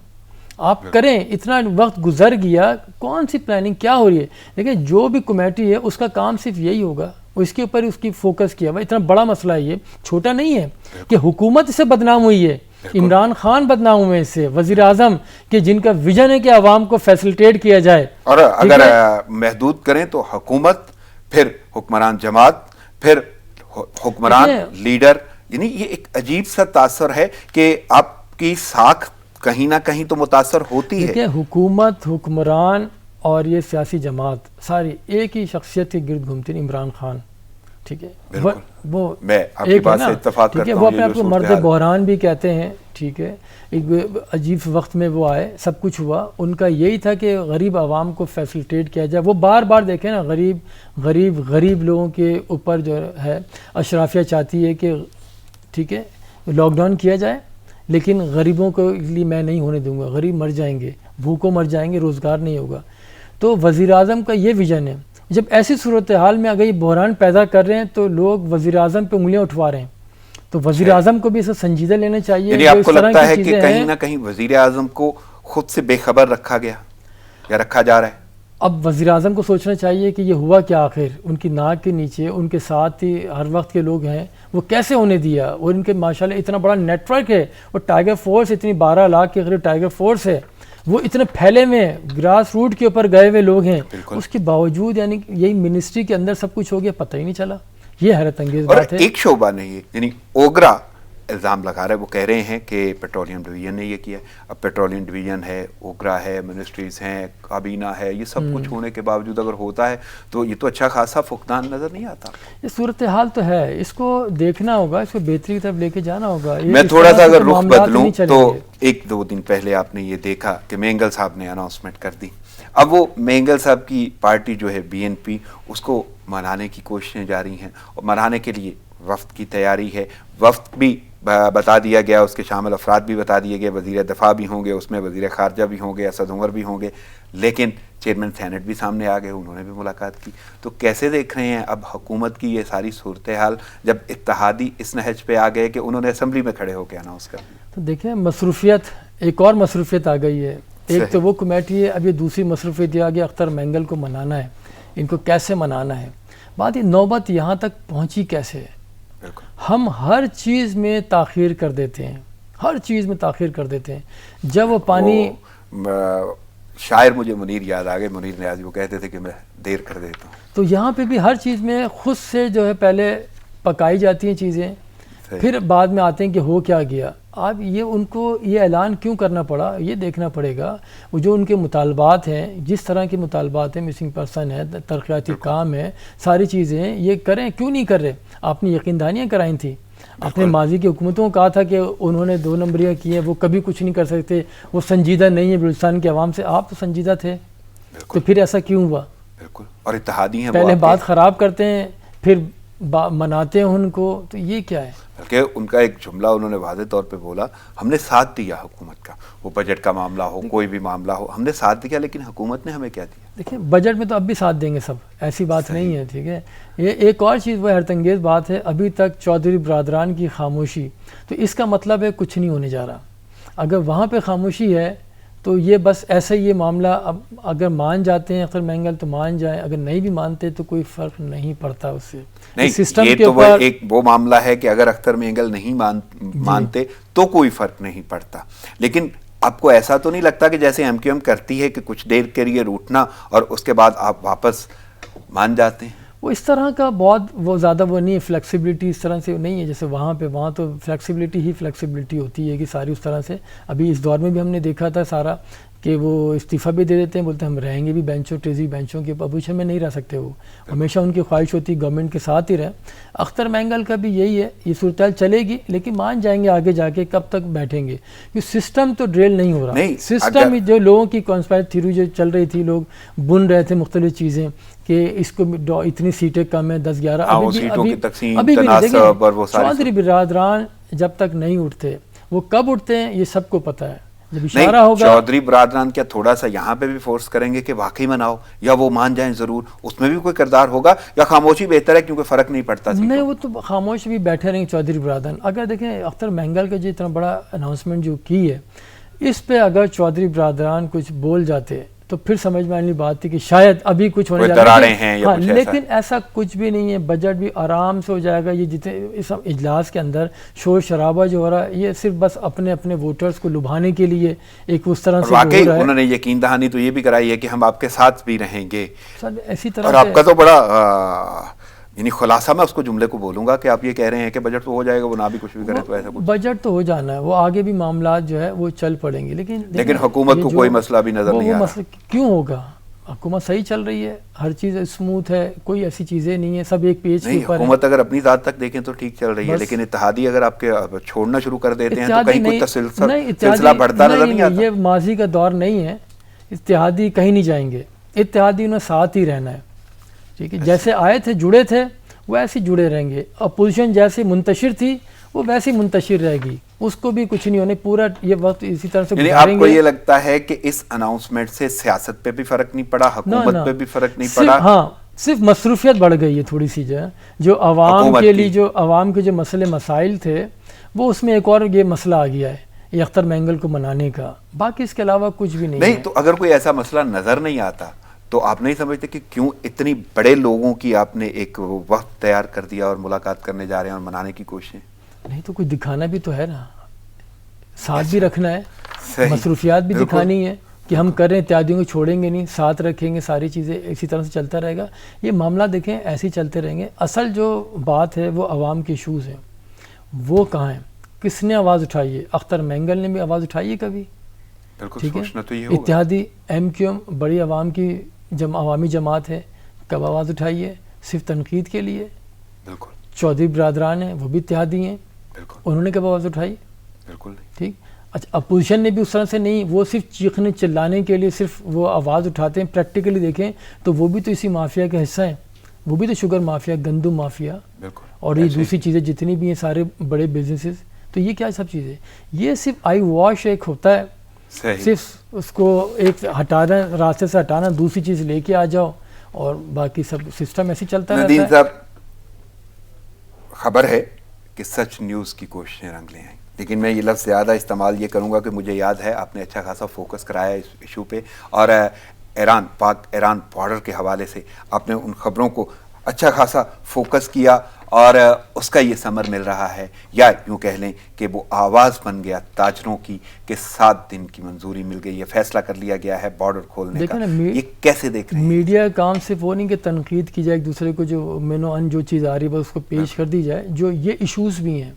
آپ کریں, اتنا وقت گزر گیا, کون سی پلاننگ کیا ہو رہی ہے. لیکن جو بھی کمیٹی ہے اس کا کام صرف یہی ہوگا, اس کے اوپر اس کی فوکس کیا ہوا. اتنا بڑا مسئلہ ہے, یہ چھوٹا نہیں ہے کہ حکومت اس سے بدنام ہوئی ہے, عمران خان بدنام ہوئے اس سے, وزیر اعظم کہ جن کا ویژن ہے کہ عوام کو فیسلٹیٹ کیا جائے. اور اگر محدود کریں تو حکومت, پھر حکمران جماعت, پھر حکمران لیڈر. یعنی یہ ایک عجیب سا تاثر ہے کہ آپ کی ساکھ کہیں نہ کہیں تو متاثر ہوتی ہے. حکومت, حکمران اور یہ سیاسی جماعت ساری ایک ہی شخصیت کے گرد گھومتی ہیں, عمران خان, ٹھیک ہے, وہ میں آپ کی بات سے اتفاق کرتا ہوں. وہ اپنے آپ کو مرد بحران بھی کہتے ہیں, ٹھیک ہے. ایک عجیب وقت میں وہ آئے, سب کچھ ہوا, ان کا یہی تھا کہ غریب عوام کو فیسلٹیٹ کیا جائے. وہ بار بار دیکھیں نا, غریب لوگوں کے اوپر جو ہے اشرافیہ چاہتی ہے کہ ٹھیک ہے لاک ڈاؤن کیا جائے, لیکن غریبوں کو لیے میں نہیں ہونے دوں گا، غریب مر جائیں گے، بھوکوں مر جائیں گے، روزگار نہیں ہوگا. تو وزیر اعظم کا یہ ویژن ہے. جب ایسی صورتحال میں اگر یہ بحران پیدا کر رہے ہیں تو لوگ وزیر اعظم پہ انگلیاں اٹھوا رہے ہیں، تو وزیر اعظم کو بھی اسے سنجیدہ لینا چاہیے. یعنی آپ کو لگتا ہے کہ کہیں نہ کہیں وزیر اعظم کو خود سے بے خبر رکھا گیا یا رکھا جا رہا ہے؟ اب وزیر اعظم کو سوچنا چاہیے کہ یہ ہوا کیا آخر. ان کی ناک کے نیچے ان کے ساتھ ہی ہر وقت کے لوگ ہیں، وہ کیسے ہونے دیا؟ اور ان کے ماشاءاللہ اتنا بڑا نیٹ ورک ہے، اور ٹائیگر فورس اتنی 12 لاکھ کے قریب ٹائیگر فورس ہے، وہ اتنے پھیلے ہوئے گراس روٹ کے اوپر گئے ہوئے لوگ ہیں. اس کے باوجود یعنی یہی منسٹری کے اندر سب کچھ ہو گیا، پتہ ہی نہیں چلا. یہ حیرت انگیز بات ہے. ایک شعبہ نہیں ہے، یعنی اوگرا الزام لگا رہا ہے، وہ کہہ رہے ہیں کہ پیٹرولیم ڈویژن نے یہ کیا. اب پیٹرولیم ڈویژن ہے، اوگرا ہے، منسٹریز ہیں، کابینہ ہے، یہ سب کچھ ہونے کے باوجود اگر ہوتا ہے تو یہ تو اچھا خاصا فقدان نظر نہیں آتا. یہ صورتحال تو ہے، اس کو دیکھنا ہوگا، اس کو بہتری کی طرف لے کے جانا ہوگا. میں تھوڑا سا اگر رخ بدلوں تو 1-2 دن پہلے آپ نے یہ دیکھا کہ مینگل صاحب نے اناؤنسمنٹ کر دی. اب وہ مینگل صاحب کی پارٹی جو ہے BNP، اس کو منانے کی کوششیں جاری ہیں، اور منانے کے لیے وفد کی تیاری ہے. وفد بھی بتا دیا گیا، اس کے شامل افراد بھی بتا دیے گئے، وزیر دفاع بھی ہوں گے اس میں، وزیر خارجہ بھی ہوں گے، اسد عمر بھی ہوں گے، لیکن چیئرمین سینٹ بھی سامنے آ گئے، انہوں نے بھی ملاقات کی. تو کیسے دیکھ رہے ہیں اب حکومت کی یہ ساری صورتحال جب اتحادی اس نہج پہ آ گئے کہ انہوں نے اسمبلی میں کھڑے ہو کے اناؤنس کر دیا؟ تو دیکھیں مصروفیت، ایک اور مصروفیت آ گئی ہے. ایک تو وہ کمیٹی ہے، اب یہ دوسری مصروفیت یہ آ گئی اختر مینگل کو منانا ہے. ان کو کیسے منانا ہے؟ بات یہ نوبت یہاں تک پہنچی کیسے ہے؟ ہم ہر چیز میں تاخیر کر دیتے ہیں، ہر چیز میں تاخیر کر دیتے ہیں. جب وہ پانی، شاعر مجھے منیر یاد آ گئے، منیر نیازی، وہ کہتے تھے کہ میں دیر کر دیتا ہوں. تو یہاں پہ بھی ہر چیز میں خود سے جو ہے پہلے پکائی جاتی ہیں چیزیں، پھر بعد میں آتے ہیں کہ ہو کیا گیا. اب یہ ان کو یہ اعلان کیوں کرنا پڑا، یہ دیکھنا پڑے گا. وہ جو ان کے مطالبات ہیں، جس طرح کے مطالبات ہیں، مسنگ پرسن ہے، ترقیاتی کام ہے، ساری چیزیں یہ کریں، کیوں نہیں کر رہے؟ آپ نے یقین دہانیاں کرائیں تھیں. آپ نے ماضی کی حکومتوں کو کہا تھا کہ انہوں نے 2 نمبریاں کی ہیں، وہ کبھی کچھ نہیں کر سکتے، وہ سنجیدہ نہیں ہے بلوچستان کے عوام سے. آپ تو سنجیدہ تھے، تو پھر ایسا کیوں ہوا؟ بالکل. اور اتحادی ہیں، پہلے بات خراب کرتے ہیں پھر مناتے ہیں ان کو، تو یہ کیا ہے؟ بلکہ ان کا ایک جملہ انہوں نے واضح طور پہ بولا، ہم نے ساتھ دیا حکومت کا، وہ بجٹ کا معاملہ ہو، کوئی بھی معاملہ ہو، ہم نے ساتھ دیا، لیکن حکومت نے ہمیں کیا دیا؟ دیکھیں بجٹ میں تو اب بھی ساتھ دیں گے سب، ایسی بات نہیں ہے. ٹھیک ہے. یہ ایک اور چیز وہ حیرت انگیز بات ہے، ابھی تک چودھری برادران کی خاموشی، تو اس کا مطلب ہے کچھ نہیں ہونے جا رہا. اگر وہاں پہ خاموشی ہے تو یہ بس ایسا ہی یہ معاملہ، اب اگر مان جاتے ہیں اختر مینگل تو مان جائیں، اگر نہیں بھی مانتے تو کوئی فرق نہیں پڑتا اس سے. نہیں، یہ تو وہ معاملہ ہے کہ اگر اختر مینگل نہیں مانتے تو کوئی فرق نہیں پڑتا. لیکن آپ کو ایسا تو نہیں لگتا کہ جیسے MQM کرتی ہے کہ کچھ دیر کے لیے روٹنا اور اس کے بعد آپ واپس مان جاتے ہیں؟ وہ اس طرح کا بہت وہ زیادہ وہ نہیں ہے، فلیکسیبلٹی اس طرح سے نہیں ہے جیسے وہاں پہ. وہاں تو فلیکسیبلٹی ہی فلیکسیبلٹی ہوتی ہے کہ ساری اس طرح سے. ابھی اس دور میں بھی ہم نے دیکھا تھا سارا کہ وہ استعفیٰ بھی دے دیتے ہیں، بولتے ہیں ہم رہیں گے بھی بینچوں ٹیزی بینچوں کے پوزیشن میں نہیں رہ سکتے. وہ ہمیشہ ان کی خواہش ہوتی ہے گورنمنٹ کے ساتھ ہی رہیں. اختر مینگل کا بھی یہی ہے، یہ صورتحال چلے گی لیکن مان جائیں گے آگے جا کے، کب تک بیٹھیں گے؟ یہ سسٹم تو ڈریل نہیں ہو رہا. سسٹم جو لوگوں کی کانسپائرسی تھیوری جو چل رہی تھی، لوگ بن رہے تھے مختلف چیزیں کہ اس کو اتنی سیٹیں کم ہیں 10-11. ابھی بھی چودھری برادران جب تک نہیں اٹھتے، وہ کب اٹھتے ہیں یہ سب کو پتہ ہے. جب اشارہ ہوگا، چودھری برادران کیا تھوڑا سا یہاں پہ بھی فورس کریں گے کہ واقعی مناؤ، یا وہ مان جائیں ضرور، اس میں بھی کوئی کردار ہوگا، یا خاموشی بہتر ہے کیونکہ فرق نہیں پڑتا؟ نہیں، وہ تو خاموش بھی بیٹھے رہیں چودھری برادران. اگر دیکھیں اختر مینگل کا جو اتنا بڑا اناؤنسمنٹ جو کی ہے، اس پہ اگر چودھری برادران کچھ بول جاتے تو پھر سمجھ میں آنے بات تھی کہ شاید ابھی کچھ ہونے جا رہا ہے. لیکن ایسا کچھ بھی نہیں ہے. بجٹ بھی آرام سے ہو جائے گا. یہ جتنے اس اجلاس کے اندر شور شرابہ جو ہو رہا ہے، یہ صرف بس اپنے اپنے ووٹرز کو لبھانے کے لیے ایک اس طرح سے واقعی انہوں نے یقین دہانی تو یہ بھی کرائی ہے کہ ہم آپ کے ساتھ بھی رہیں گے. اسی طرح اور آپ کا تو بڑا یعنی خلاصہ میں اس کو جملے کو بولوں گا کہ آپ یہ کہہ رہے ہیں کہ بجٹ تو ہو جائے گا، وہ نہ بھی کچھ بھی کرے تو ایسا کچھ بجٹ تو ہو جانا ہے، وہ آگے بھی معاملات جو ہے وہ چل پڑیں گے. لیکن حکومت کو کوئی مسئلہ بھی نظر نہیں آ رہا. کیوں ہوگا؟ حکومت صحیح چل رہی ہے، ہر چیز اسموتھ ہے، کوئی ایسی چیزیں نہیں ہے، سب ایک پیج کے اوپر ہے. حکومت اگر اپنی ذات تک دیکھیں تو ٹھیک چل رہی ہے، لیکن اتحادی اگر آپ کے چھوڑنا شروع کر دیتے ہیں تو کہیں کوئی سلسلہ بڑھتا نظر نہیں آتا. یہ ماضی کا دور نہیں ہے. اتحادی کہیں نہیں جائیں گے. اتحادی انہیں ساتھ ہی رہنا ہے. ٹھیک ہے، جیسے آئے تھے جڑے تھے وہ ایسے جڑے رہیں گے. اپوزیشن جیسے منتشر تھی وہ ویسے منتشر رہے گی, اس کو بھی کچھ نہیں ہونے, پورا یہ وقت اسی طرح سے گزاریں گے. آپ کو یہ لگتا ہے کہ اس اناؤنسمنٹ سے سیاست پہ بھی فرق نہیں پڑا, حکومت پہ بھی فرق نہیں پڑا؟ ہاں, صرف مصروفیت بڑھ گئی ہے تھوڑی سی, جو عوام کے لیے جو عوام کے جو مسئلے مسائل تھے وہ اس میں ایک اور یہ مسئلہ آ گیا ہے, یہ اختر مینگل کو منانے کا. باقی اس کے علاوہ کچھ بھی نہیں. تو اگر کوئی ایسا مسئلہ نظر نہیں آتا تو آپ نہیں سمجھتے کہ کیوں اتنی بڑے لوگوں کی آپ نے ایک وقت تیار کر دیا اور ملاقات کرنے جا رہے ہیں اور منانے کی کوششیں؟ نہیں تو کچھ دکھانا بھی تو ہے نا, ساتھ بھی رکھنا ہے, مصروفیات بھی دکھانی ہے کہ ہم کر رہے ہیں, اتحادیوں کو چھوڑیں گے نہیں, ساتھ رکھیں گے, ساری چیزیں اسی طرح سے چلتا رہے گا. یہ معاملہ دیکھیں ایسے ہی چلتے رہیں گے. اصل جو بات ہے وہ عوام کے ایشوز ہیں, وہ کہاں ہیں, کس نے آواز اٹھائی ہے؟ اختر مینگل نے بھی آواز اٹھائی ہے کبھی؟ ٹھیک ہے, اتحادی ایم کیو ایم بڑی عوام کی عوامی جماعت ہے, کب آواز اٹھائی ہے؟ صرف تنقید کے لیے. چودھری برادران ہیں وہ بھی اتحادی ہیں, انہوں نے کب آواز اٹھائی؟ بالکل. ٹھیک. اچھا, اپوزیشن نے بھی اس طرح سے نہیں, وہ صرف چیخنے چلانے کے لیے صرف وہ آواز اٹھاتے ہیں. پریکٹیکلی دیکھیں تو وہ بھی تو اسی مافیا کا حصہ ہیں, وہ بھی تو شوگر مافیا, گندم مافیا اور یہ دوسری چیزیں جتنی بھی ہیں, سارے بڑے بزنسز. تو یہ کیا سب چیزیں, یہ صرف آئی واش ایک ہوتا ہے, صرف اس کو ایک ہٹانا, راستے سے ہٹانا, دوسری چیز لے کے آ جاؤ, اور باقی سب سسٹم ایسے چلتا رہتا ہے. ندیم صاحب, خبر ہے کہ سچ نیوز کی کوششیں رنگ لے آئیں, لیکن میں یہ لفظ زیادہ استعمال یہ کروں گا کہ مجھے یاد ہے آپ نے اچھا خاصا فوکس کرایا اس ایشو پہ, اور پاک ایران بارڈر کے حوالے سے آپ نے ان خبروں کو اچھا خاصا فوکس کیا, اور اس کا یہ ثمر مل رہا ہے, یا یوں کہہ لیں کہ وہ آواز بن گیا تاجروں کی کہ 7 دن کی منظوری مل گئی, یہ فیصلہ کر لیا گیا ہے بارڈر کھولنے کا. یہ کیسے دیکھ رہے ہیں؟ میڈیا کام صرف وہ نہیں کہ تنقید کی جائے ایک دوسرے کو, جو مینو ان جو چیز آ رہی ہے بس اس کو پیش کر دی جائے. جو یہ ایشوز بھی ہیں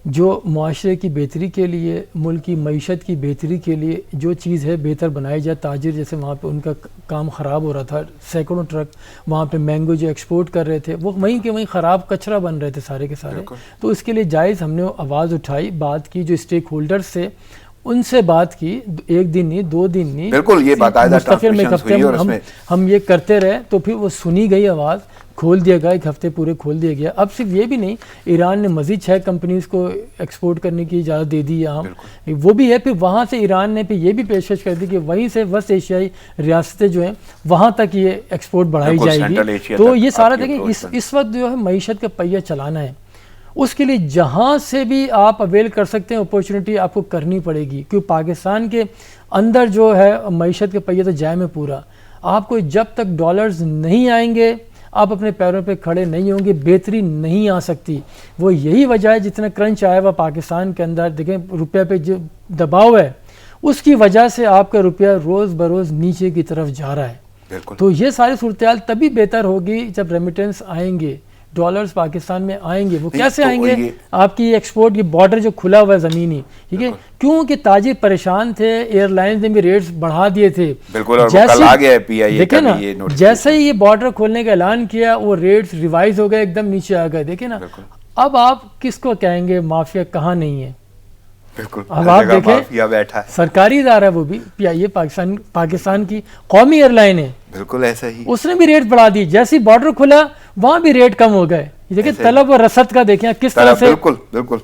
جو معاشرے کی بہتری کے لیے, ملک کی معیشت کی بہتری کے لیے جو چیز ہے بہتر بنائی جائے. تاجر جیسے وہاں پہ ان کا کام خراب ہو رہا تھا, سینکڑوں ٹرک وہاں پہ مینگو جو ایکسپورٹ کر رہے تھے وہ وہیں کے وہیں خراب کچرا بن رہے تھے سارے کے سارے. تو اس کے لیے جائز ہم نے آواز اٹھائی, بات کی, جو اسٹیک ہولڈرز سے ان سے بات کی, 1 دن نہیں 2 دن نہیں, بالکل یہ باقاعدہ ہم یہ کرتے رہے, تو پھر وہ سنی گئی آواز, کھول دیا گیا, 1 ہفتے پورے کھول دیا گیا. اب صرف یہ بھی نہیں, ایران نے مزید 6 کمپنیز کو ایکسپورٹ کرنے کی اجازت دے دی یہاں, وہ بھی ہے. پھر وہاں سے ایران نے پھر یہ بھی پیشکش کر دی کہ وہیں سے وسط ایشیائی ریاستیں جو ہیں وہاں تک یہ ایکسپورٹ بڑھائی جائے گی. تو یہ سارا دیکھیں اس وقت جو ہے معیشت کا پہیہ چلانا ہے, اس کے لیے جہاں سے بھی آپ اویل کر سکتے ہیں اپورچونٹی آپ کو کرنی پڑے گی, کیونکہ پاکستان کے اندر جو ہے معیشت کے پہیہ تو جائے میں پورا. آپ کو جب تک ڈالرز نہیں آئیں گے آپ اپنے پیروں پہ کھڑے نہیں ہوں گے, بہتری نہیں آ سکتی. وہ یہی وجہ ہے جتنا کرنچ آیا ہوا پاکستان کے اندر, دیکھیں روپیہ پہ جو دباؤ ہے اس کی وجہ سے آپ کا روپیہ روز بروز نیچے کی طرف جا رہا ہے. تو یہ ساری صورتحال تبھی بہتر ہوگی جب ریمیٹنس آئیں گے, ڈالرز پاکستان میں آئیں گے. وہ کیسے آئیں گے؟ آپ کی ایکسپورٹ, یہ بارڈر جو کھلا ہوا ہے زمینی, ٹھیک ہے, کیونکہ تاجر پریشان تھے, ایئر لائنز نے بھی ریٹس بڑھا دیے تھے. دیکھیں نا, جیسے ہی یہ بارڈر کھولنے کا اعلان کیا وہ ریٹس ریوائز ہو گئے, ایک دم نیچے آ گئے. دیکھیں نا, اب آپ کس کو کہیں گے مافیا کہاں نہیں ہے؟ اب آپ دیکھیں سرکاری ادارہ, وہ بھی پی آئی اے پاکستان کی قومی ایئر لائن ہے, بالکل ایسا ہی, اس نے بھی ریٹ بڑھا دی. جیسے بارڈر کھلا وہاں بھی ریٹ کم ہو گئے. دیکھیں طلب اور رسد کا دیکھیں کس طرح سے, بالکل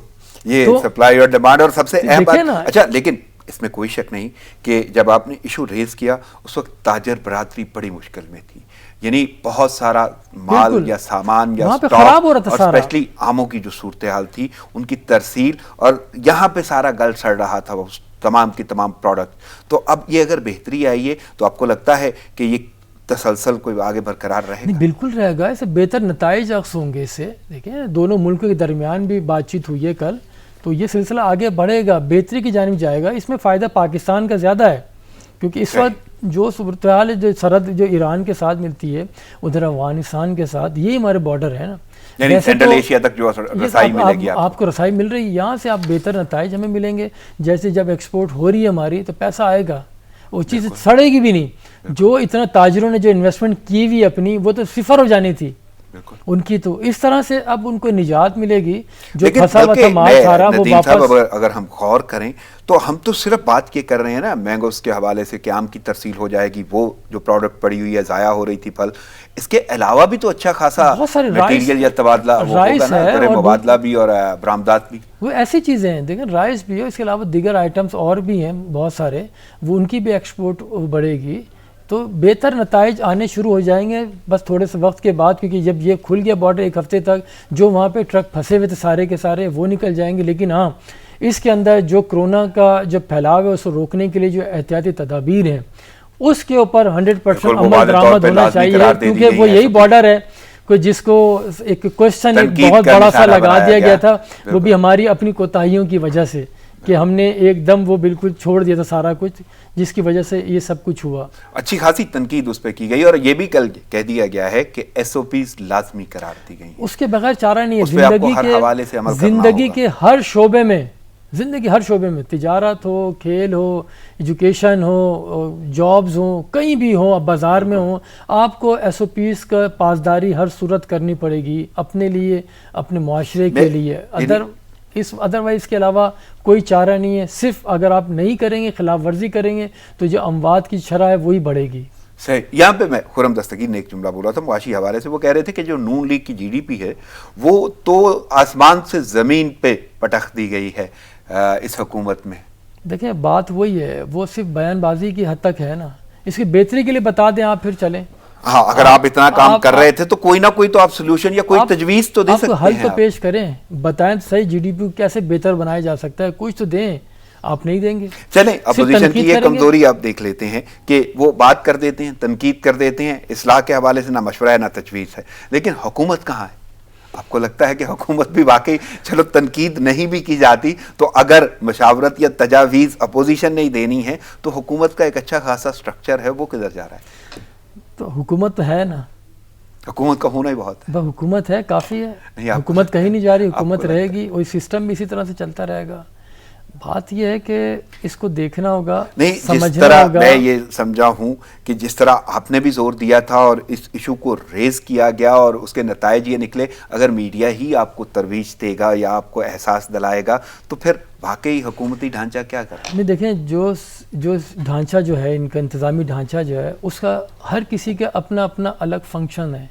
یہ سپلائی اور ڈیمانڈ. اور سب سے اہم بات, اچھا لیکن اس میں کوئی شک نہیں کہ جب آپ نے ایشو ریز کیا اس وقت تاجر برادری بڑی مشکل میں تھی, یعنی بہت سارا مال یا سامان یا خراب ہو رہا تھا, اور اسپیشلی آموں کی جو صورتحال تھی ان کی ترسیل, اور یہاں پہ سارا گل سڑ رہا تھا تمام کی تمام پروڈکٹ. تو اب یہ اگر بہتری آئی ہے تو آپ کو لگتا ہے کہ یہ تسلسل کوئی آگے برقرار رہے گا؟ بالکل رہے گا, اسے بہتر نتائج عکس ہوں گے. اس سے دیکھیں دونوں ملکوں کے درمیان بھی بات چیت ہوئی ہے کل, تو یہ سلسلہ آگے بڑھے گا, بہتری کی جانب جائے گا. اس میں فائدہ پاکستان کا زیادہ ہے, کیونکہ اس وقت جو صورتحال جو سرحد جو ایران کے ساتھ ملتی ہے, ادھر افغانستان کے ساتھ, یہی ہمارے بارڈر ہے نا, یعنی سینٹرل ایشیا تک جو رسائی ملے گی آپ کو رسائی مل رہی ہے, یہاں سے آپ بہتر نتائج ہمیں ملیں گے. جیسے جب ایکسپورٹ ہو رہی ہے ہماری تو پیسہ آئے گا, وہ چیز سڑے گی بھی نہیں. جو اتنا تاجروں نے جو انویسٹمنٹ کی ہوئی اپنی وہ تو صفر ہو جانی تھی, ان کی، تو اس طرح سے اب ان کو نجات ملے گی. جو پھنسا ہوا تھا مال سارا وہ واپس. اگر ہم غور کریں تو ہم تو صرف بات یہ کر رہے ہیں نا مینگوز کے حوالے سے کہ آم کی ترسیل ہو جائے گی، وہ جو پروڈکٹ پڑی ہوئی ہے ضائع ہو رہی تھی پھل، اس کے علاوہ بھی تو اچھا خاصا میٹیریل یا تبادلہ مبادلہ بھی اور برآمدات بھی. وہ ایسی چیزیں ہیں دیکھیں، رائس بھی ہے، اس کے علاوہ دیگر آئٹمس اور بھی ہیں بہت سارے، وہ ان کی بھی ایکسپورٹ بڑھے گی. تو بہتر نتائج آنے شروع ہو جائیں گے بس تھوڑے سے وقت کے بعد، کیونکہ جب یہ کھل گیا بارڈر ایک ہفتے تک، جو وہاں پہ ٹرک پھنسے ہوئے تھے سارے کے سارے وہ نکل جائیں گے. لیکن ہاں اس کے اندر جو کرونا کا جو پھیلاؤ ہے اس کو روکنے کے لیے جو احتیاطی تدابیر ہیں اس کے اوپر 100% عمل درآمد ہونا چاہیے، کیونکہ وہ یہی بارڈر ہے کوئی جس کو ایک کوشچن ایک بہت بڑا سا لگا دیا گیا تھا، وہ بھی ہماری اپنی کوتاہیوں کی وجہ سے کہ ہم نے ایک دم وہ بالکل چھوڑ دیا تھا سارا کچھ، جس کی وجہ سے یہ سب کچھ ہوا. اچھی خاصی تنقید اس پہ کی گئی اور یہ بھی کل کہہ دیا گیا ہے کہ ایس او پیز لازمی قرار دی گئی، اس کے بغیر چارہ نہیں ہے. زندگی کے ہر شعبے میں، ہر شعبے میں، تجارت ہو، کھیل ہو، ایجوکیشن ہو، جابز ہوں، کہیں بھی ہوں، اب بازار میں ہوں، آپ کو ایس او پیز کا پاسداری ہر صورت کرنی پڑے گی اپنے لیے، اپنے معاشرے کے لیے. ادروائز کے علاوہ کوئی چارہ نہیں ہے. صرف اگر آپ نہیں کریں گے، خلاف ورزی کریں گے، تو جو اموات کی شرح ہے وہی بڑھے گی. صحیح. یہاں پہ میں خرم دستگیر نے ایک جملہ بولا تھا معاشی حوالے سے، وہ کہہ رہے تھے کہ جو نون لیگ کی جی ڈی پی ہے وہ تو آسمان سے زمین پہ پٹخ دی گئی ہے اس حکومت میں. دیکھیں بات وہی ہے، وہ صرف بیان بازی کی حد تک ہے نا. اس کی بہتری کے لیے بتا دیں آپ، پھر چلیں. ہاں اگر آپ اتنا کام کر رہے تھے تو کوئی نہ کوئی تو آپ سلوشن یا کوئی تجویز تو دے سکتے ہیں. حل تو پیش کریں، بتائیں صحیح جی ڈی پی کیسے بہتر بنایا جا سکتا ہے، کچھ تو دیں. آپ نہیں دیں گے. چلیں اپوزیشن کی یہ کمزوری آپ دیکھ لیتے ہیں کہ وہ بات کر دیتے ہیں، تنقید کر دیتے ہیں، اصلاح کے حوالے سے نہ مشورہ ہے نہ تجویز ہے. لیکن حکومت کہاں ہے؟ آپ کو لگتا ہے کہ حکومت بھی واقعی، چلو تنقید نہیں بھی کی جاتی تو اگر مشاورت یا تجاویز اپوزیشن نہیں دینی ہے تو حکومت کا ایک اچھا خاصا سٹرکچر ہے وہ کدھر جا رہا ہے؟ تو حکومت تو ہے نا، حکومت کا ہونا ہی بہت ہے. حکومت ہے، کافی ہے. حکومت کہیں نہیں جا رہی، حکومت رہے گی، اور سسٹم بھی اسی طرح سے چلتا رہے گا. بات یہ ہے کہ اس کو دیکھنا ہوگا، نہیں جس طرح میں یہ سمجھا ہوں کہ جس طرح آپ نے بھی زور دیا تھا اور اس ایشو کو ریز کیا گیا اور اس کے نتائج یہ نکلے، اگر میڈیا ہی آپ کو ترویج دے گا یا آپ کو احساس دلائے گا تو پھر واقعی حکومتی ڈھانچہ کیا کرے؟ نہیں دیکھیں، جو ڈھانچہ جو ہے ان کا انتظامی ڈھانچہ جو ہے اس کا ہر کسی کا اپنا اپنا الگ فنکشن ہے.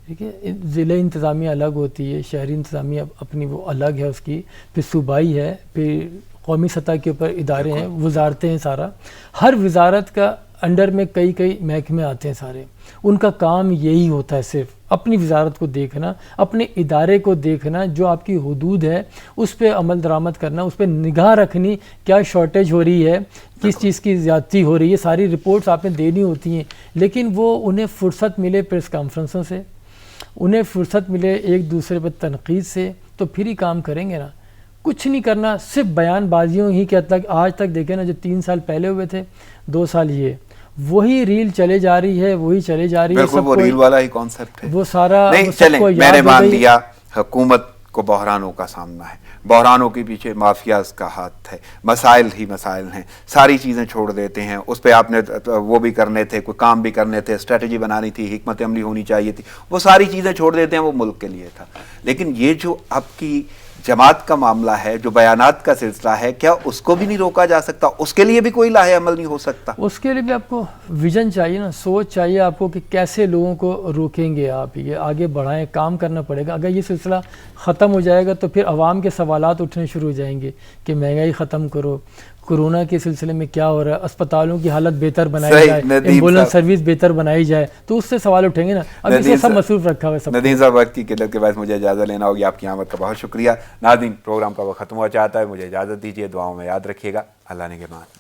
ٹھیک ہے، ضلع انتظامیہ الگ ہوتی ہے، شہری انتظامیہ اپنی وہ الگ ہے اس کی، پھر صوبائی ہے، پھر قومی سطح کے اوپر ادارے ہیں، وزارتیں ہیں. سارا ہر وزارت کا انڈر میں کئی محکمے آتے ہیں سارے. ان کا کام یہی ہوتا ہے صرف اپنی وزارت کو دیکھنا، اپنے ادارے کو دیکھنا، جو آپ کی حدود ہے اس پہ عمل درآمد کرنا، اس پہ نگاہ رکھنی، کیا شارٹیج ہو رہی ہے، کس چیز کی زیادتی ہو رہی ہے، ساری رپورٹس آپ نے دینی ہوتی ہیں. لیکن وہ انہیں فرصت ملے پریس کانفرنسوں سے، انہیں فرصت ملے ایک دوسرے پر تنقید سے، تو پھر ہی کام کریں گے نا. کچھ نہیں کرنا، صرف بیان بازیوں ہی کے تک آج تک دیکھیں نا، جو 3 سال پہلے ہوئے تھے، 2 سال یہ وہی ریل چلے جا رہی ہے، وہی چلے جا رہی ہے. بالکل وہ ریل والا ہی کانسیپٹ ہے، وہ سارا. نہیں چلیں، میں نے مان لیا حکومت کو بحرانوں کا سامنا ہے، بحرانوں کے پیچھے مافیاز کا ہاتھ ہے، مسائل ہی مسائل ہیں، ساری چیزیں چھوڑ دیتے ہیں. اس پہ آپ نے وہ بھی کرنے تھے، کوئی کام بھی کرنے تھے، اسٹریٹجی بنانی تھی، حکمت عملی ہونی چاہیے تھی، وہ ساری چیزیں چھوڑ دیتے ہیں، وہ ملک کے لیے تھا. لیکن یہ جو آپ کی جماعت کا معاملہ ہے، جو بیانات کا سلسلہ ہے، کیا اس کو بھی نہیں روکا جا سکتا؟ اس کے لیے بھی کوئی لاہے عمل نہیں ہو سکتا؟ اس کے لیے بھی آپ کو ویژن چاہیے نا، سوچ چاہیے آپ کو کہ کیسے لوگوں کو روکیں گے آپ، یہ آگے بڑھائیں، کام کرنا پڑے گا. اگر یہ سلسلہ ختم ہو جائے گا تو پھر عوام کے سوالات اٹھنے شروع ہو جائیں گے کہ مہنگائی ختم کرو، کورونا کے سلسلے میں کیا ہو رہا ہے، اسپتالوں کی حالت بہتر بنائی جائے، ایمبولینس سروس بہتر بنائی جائے، تو اس سے سوال اٹھیں گے نا. اب اسے سب مصروف رکھا ہوا ہے سب. ندیم صاحب، وقت کی قلت کے باعث مجھے اجازت لینا ہوگی، آپ کی آمد کا بہت شکریہ. ناظرین، پروگرام کا وقت ختم ہوا چاہتا ہے، مجھے اجازت دیجیے، دعاؤں میں یاد رکھیے گا. اللہ نگہبان.